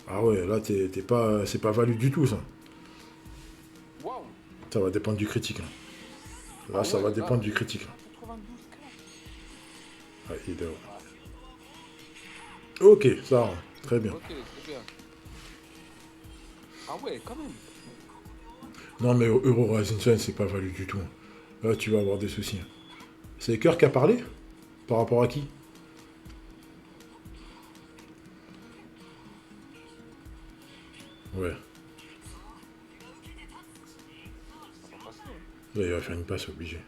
Speaker 3: Ah ouais, là, t'es pas... c'est pas valu du tout, ça.
Speaker 4: Waouh.
Speaker 3: Ça va dépendre du critique. Là,
Speaker 4: Ah
Speaker 3: ça
Speaker 4: ouais,
Speaker 3: va
Speaker 4: là,
Speaker 3: dépendre du critique. Là.
Speaker 4: 92K.
Speaker 3: Ah, il est dehors. Ok, ça rentre. Très bien.
Speaker 4: Ok, c'est bien. Ah ouais, quand même.
Speaker 3: Non, mais Euro Rising Sun, c'est pas valu du tout. Là, tu vas avoir des soucis. C'est Cœur qui a parlé? Par rapport à qui? Ouais.
Speaker 4: Ça va passer.
Speaker 3: Là, il va faire une passe obligé.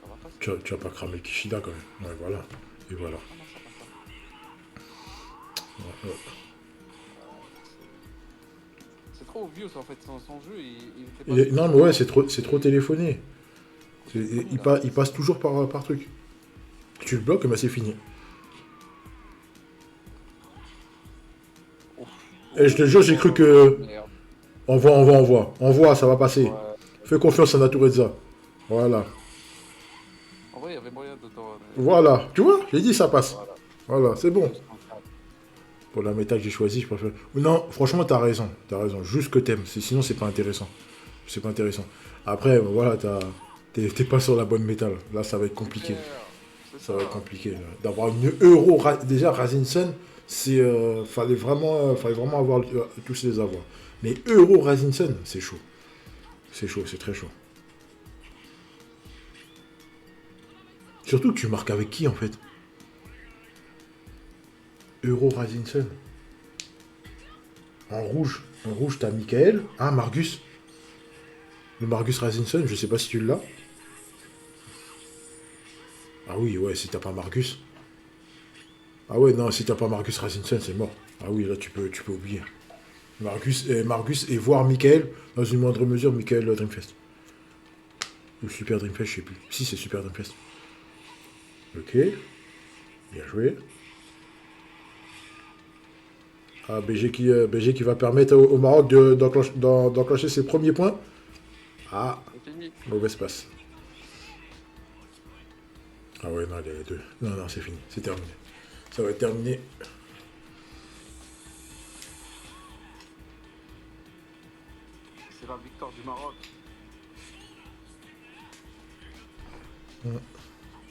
Speaker 4: Ça va passer.
Speaker 3: Tu vas pas cramer le Kishida quand même. Ouais, voilà. Et voilà.
Speaker 4: Ah non, ça passe pas.
Speaker 3: Ouais, ouais.
Speaker 4: C'est trop obvious en fait, son jeu il était pas...
Speaker 3: Non, mais ouais, c'est trop téléphoné. Il passe toujours par truc. Tu le bloques, mais c'est fini. Et je te jure, j'ai cru que...
Speaker 4: Merde.
Speaker 3: On voit, ça va passer.
Speaker 4: Ouais.
Speaker 3: Fais confiance à Natureza. Voilà.
Speaker 4: En vrai, il y avait moyen de t'en...
Speaker 3: Voilà. Tu vois, j'ai dit ça passe.
Speaker 4: Voilà.
Speaker 3: Voilà, c'est bon. Pour la méta que j'ai choisie, je préfère... Non, franchement, t'as raison. T'as raison. Juste que t'aimes. Sinon, c'est pas intéressant. C'est pas intéressant. Après, voilà, t'es pas sur la bonne méta. Là, ça va être compliqué. Ça va être compliqué. Là. D'avoir une euro... Déjà, Rising Sun, c'est... fallait vraiment avoir tous les avoir. Mais euro Rising Sun, c'est chaud. C'est chaud, c'est très chaud. Surtout que tu marques avec qui, en fait? Euro Rising Sun. En rouge, t'as Michael. Ah, Margus. Le Margus Rising Sun, je sais pas si tu l'as. Ah oui, ouais, si t'as pas Margus. Ah ouais, non, si t'as pas Margus Rising Sun, c'est mort. Ah oui, là, tu peux oublier. Margus et voir Michael, dans une moindre mesure, Michael Dreamfest. Ou Super Dreamfest, je sais plus. Si, c'est Super Dreamfest. Ok. Bien joué. Ah, BG qui va permettre au Maroc d'enclencher ses premiers points. Ah, mauvaise passe. Ah ouais, non, il y a les deux. Non, c'est fini. C'est terminé. Ça va être terminé.
Speaker 4: C'est la victoire du Maroc.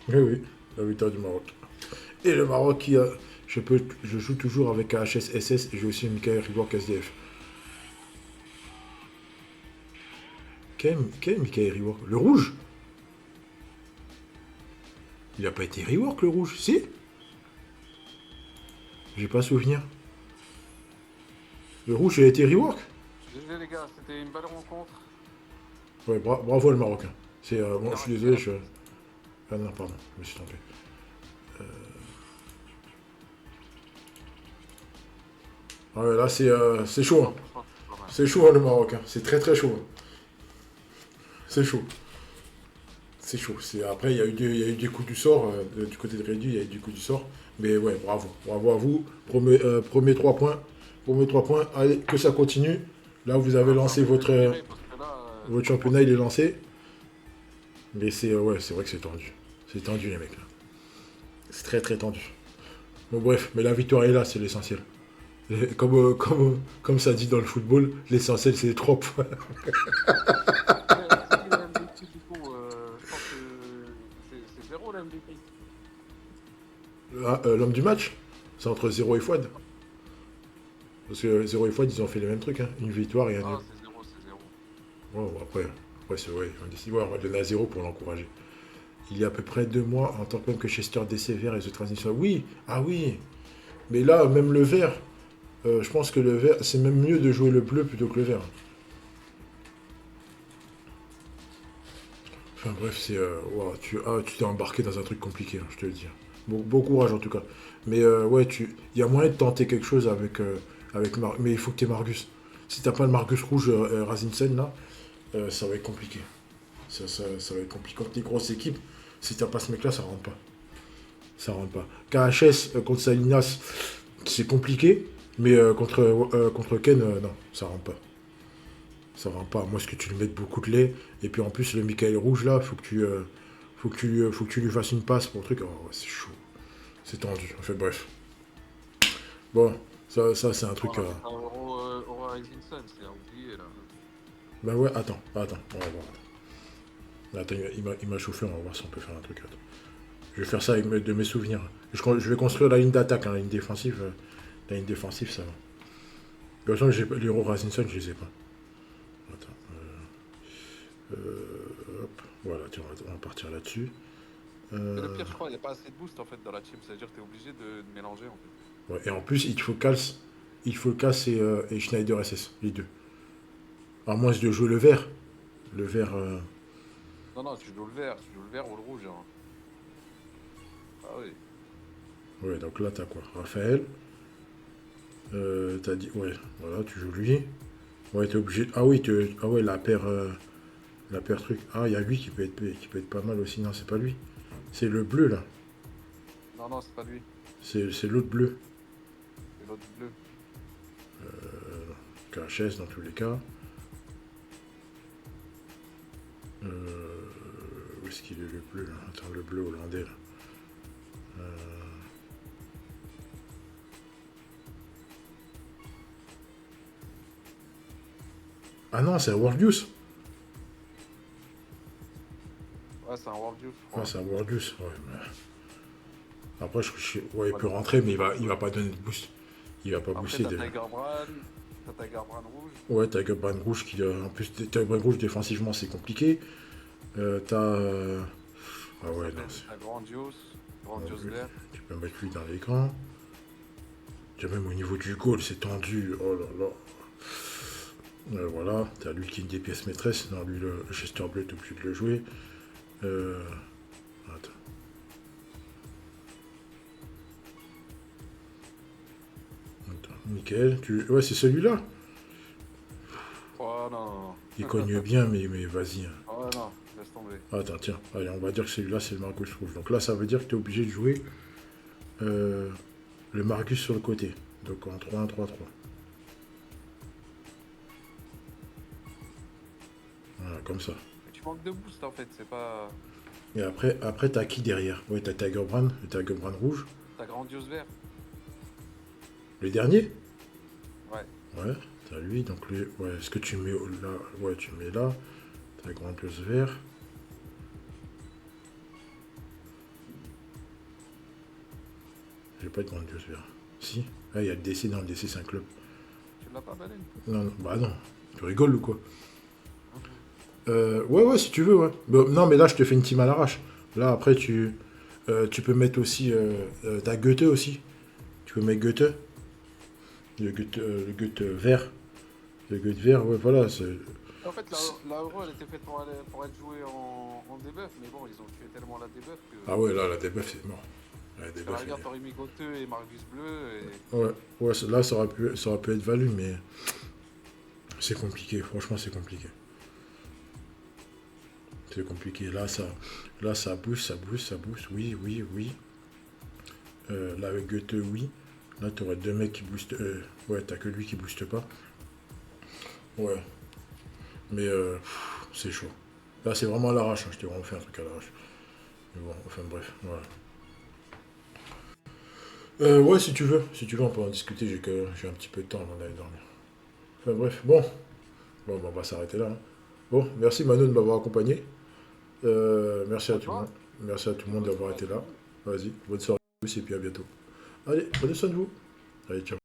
Speaker 3: Oui, la victoire du Maroc. Et le Maroc qui a... Je joue toujours avec AHS SS et j'ai aussi Michael Rework SDF. Quel Michael Rework? Le rouge? Il a pas été Rework le rouge? Si? J'ai pas souvenir. Le rouge, il a été Rework?
Speaker 4: Désolé les gars, c'était une belle rencontre.
Speaker 3: Ouais, bravo le Marocain. C'est... bon, je suis désolé, je... Ah non, pardon, je me suis trompé. Ouais, là, c'est chaud. Hein. C'est chaud, hein, le Maroc. Hein. C'est très, très chaud. Hein. C'est chaud. C'est chaud. Après, il y a eu des coups du sort. Du côté de Rédu, il y a eu des coups du sort. Mais ouais, bravo. Bravo à vous. Premier 3 points. Premier 3 points. Allez, que ça continue. Là, vous avez lancé votre championnat, il est lancé. Mais c'est vrai que c'est tendu. C'est tendu, les mecs. Là. C'est très, très tendu. Bon, bref. Mais la victoire est là, c'est l'essentiel. Comme ça dit dans le football, l'essentiel c'est les 3 points.
Speaker 4: Je pense que c'est 0 la MVP.
Speaker 3: L'homme du match, c'est entre 0 et Fouad. Parce que 0 et Fouad, ils ont fait les mêmes trucs. Hein. Une victoire et un nul.
Speaker 4: Ah, c'est 0, c'est 0.
Speaker 3: Bon, après c'est vrai. On va donner à 0 pour l'encourager. Il y a à peu près 2 mois, en tant que même que Chester DC vert et The Transition. Oui, ah oui. Mais là, même le vert. Je pense que le vert, c'est même mieux de jouer le bleu plutôt que le vert. Enfin bref, c'est... ouah, tu t'es embarqué dans un truc compliqué, hein, je te le dis. Bon courage en tout cas. Mais ouais, il y a moyen de tenter quelque chose avec mais il faut que tu aies Margus. Si t'as pas le Margus rouge Razinsen là, ça va être compliqué. Ça va être compliqué. Contre les grosses équipes, si t'as pas ce mec là, ça rentre pas. Ça rentre pas. KHS contre Salinas, c'est compliqué. Mais contre Ken, non, ça rentre pas. Ça rentre pas. Moi, ce que tu lui mettes beaucoup de lait. Et puis en plus, le Michael Rouge là, faut que tu lui fasses une passe pour le truc. Oh, ouais, c'est chaud. C'est tendu. En fait, bref. Bon, ça c'est un truc.
Speaker 2: Voilà, c'est un Aura Risingson, c'est à oublier là.
Speaker 3: Bah ouais, attends, on va voir. Attends, il m'a chauffé, on va voir si on peut faire un truc. Attends. Je vais faire ça avec de mes souvenirs. Je vais construire la ligne d'attaque, hein, la ligne défensive. La ligne défensive, ça va. De toute façon, les Aura Risingson, je les ai pas. Attends. Hop. Voilà, tiens, on va partir là-dessus.
Speaker 2: Mais le pire, je crois, il n'y a pas assez de boost en fait dans la team, c'est-à-dire que tu es obligé de mélanger en fait.
Speaker 3: Ouais, et en plus, il faut Cass et Schneider SS, les deux. À moins de jouer le vert. Le vert.
Speaker 2: Non, tu joues le vert ou le rouge. Hein. Ah oui.
Speaker 3: Ouais, donc là, t'as quoi? Raphaël. T'as dit. Ouais, voilà, tu joues lui. Ouais, t'es obligé. Ah oui, ah ouais, la paire. La paire truc. Ah, il y a lui qui peut être pas mal aussi. Non, c'est pas lui. C'est le bleu, là.
Speaker 2: Non, c'est pas lui.
Speaker 3: C'est l'autre bleu.
Speaker 2: C'est l'autre bleu.
Speaker 3: KHS dans tous les cas. Où est-ce qu'il est le bleu là? Attends, le bleu hollandais là. Ah non, c'est un World Youth.
Speaker 2: Ouais, c'est un World Youth, je crois.
Speaker 3: Ouais, c'est un World Youth. Ouais, mais... Après, ouais, il peut rentrer, mais il va pas donner de boost. Il va pas booster.
Speaker 2: T'as Tiger Brand rouge.
Speaker 3: Ouais, Tiger Brand rouge qui. En plus, Tiger Brand rouge défensivement, c'est compliqué. T'as. Ah ouais, non.
Speaker 2: T'as Grandios vert.
Speaker 3: Tu peux mettre lui dans l'écran. Même au niveau du goal, c'est tendu. Oh là là. Voilà, t'as lui qui est une des pièces maîtresses. Non, lui, le Chester bleu, t'es obligé de le jouer. Attends. Nickel. Ouais, c'est celui-là.
Speaker 2: Oh non.
Speaker 3: Il cogne bien, mais vas-y.
Speaker 2: Oh non, laisse tomber.
Speaker 3: Attends, tiens. Allez, on va dire que celui-là, c'est le Margus rouge. Donc là, ça veut dire que tu es obligé de jouer le Margus sur le côté. Donc en 3-1-3-3. Voilà, comme ça.
Speaker 2: Tu manques de boost en fait, c'est pas...
Speaker 3: Et après t'as qui derrière? Ouais, t'as Tiger Brand rouge.
Speaker 2: T'as Grandios vert.
Speaker 3: Le dernier?
Speaker 2: Ouais.
Speaker 3: Ouais, t'as lui, donc lui... Ouais, est-ce que tu mets là? Ouais, tu mets là. T'as Grandios vert. J'ai pas de Grandios vert. Si? Ah, il y a le DC dans le DC, c'est un club.
Speaker 2: Tu l'as pas, Baleine?
Speaker 3: Non, bah non. Tu rigoles ou quoi? Ouais, si tu veux, ouais. Bon, non, mais là, je te fais une team à l'arrache. Là, après, tu peux mettre aussi... t'as Goethe aussi. Tu peux mettre Goethe. Le Goethe vert. Le Goethe vert, ouais, voilà.
Speaker 2: En fait, la Euro, elle était faite pour être jouée en debuff, mais bon, ils ont tué tellement la debuff que...
Speaker 3: Ah ouais, là, la debuff, c'est mort. La
Speaker 2: À la
Speaker 3: debuff,
Speaker 2: rigueur, t'aurais mis Goethe et Margus bleu, et...
Speaker 3: Ouais, là, ça aurait pu être valu, mais... C'est compliqué, franchement, c'est compliqué. C'est compliqué. Là, ça booste. Oui. Là, avec Goethe, oui. Là, t'aurais deux mecs qui boostent. Ouais, t'as que lui qui booste pas. Ouais. Mais c'est chaud. Là, c'est vraiment à l'arrache. Hein. Je t'ai vraiment fait un truc à l'arrache. Mais bon, enfin, bref. Voilà. Ouais, si tu veux, on peut en discuter. J'ai un petit peu de temps avant d'aller dormir. Enfin, bref. Bon, on va s'arrêter là. Hein. Bon, merci Manu de m'avoir accompagné. Merci à tout le monde. Merci à tout le monde d'avoir été là. Vas-y, bonne soirée à tous et puis à bientôt. Allez, prenez soin de vous. Allez, ciao.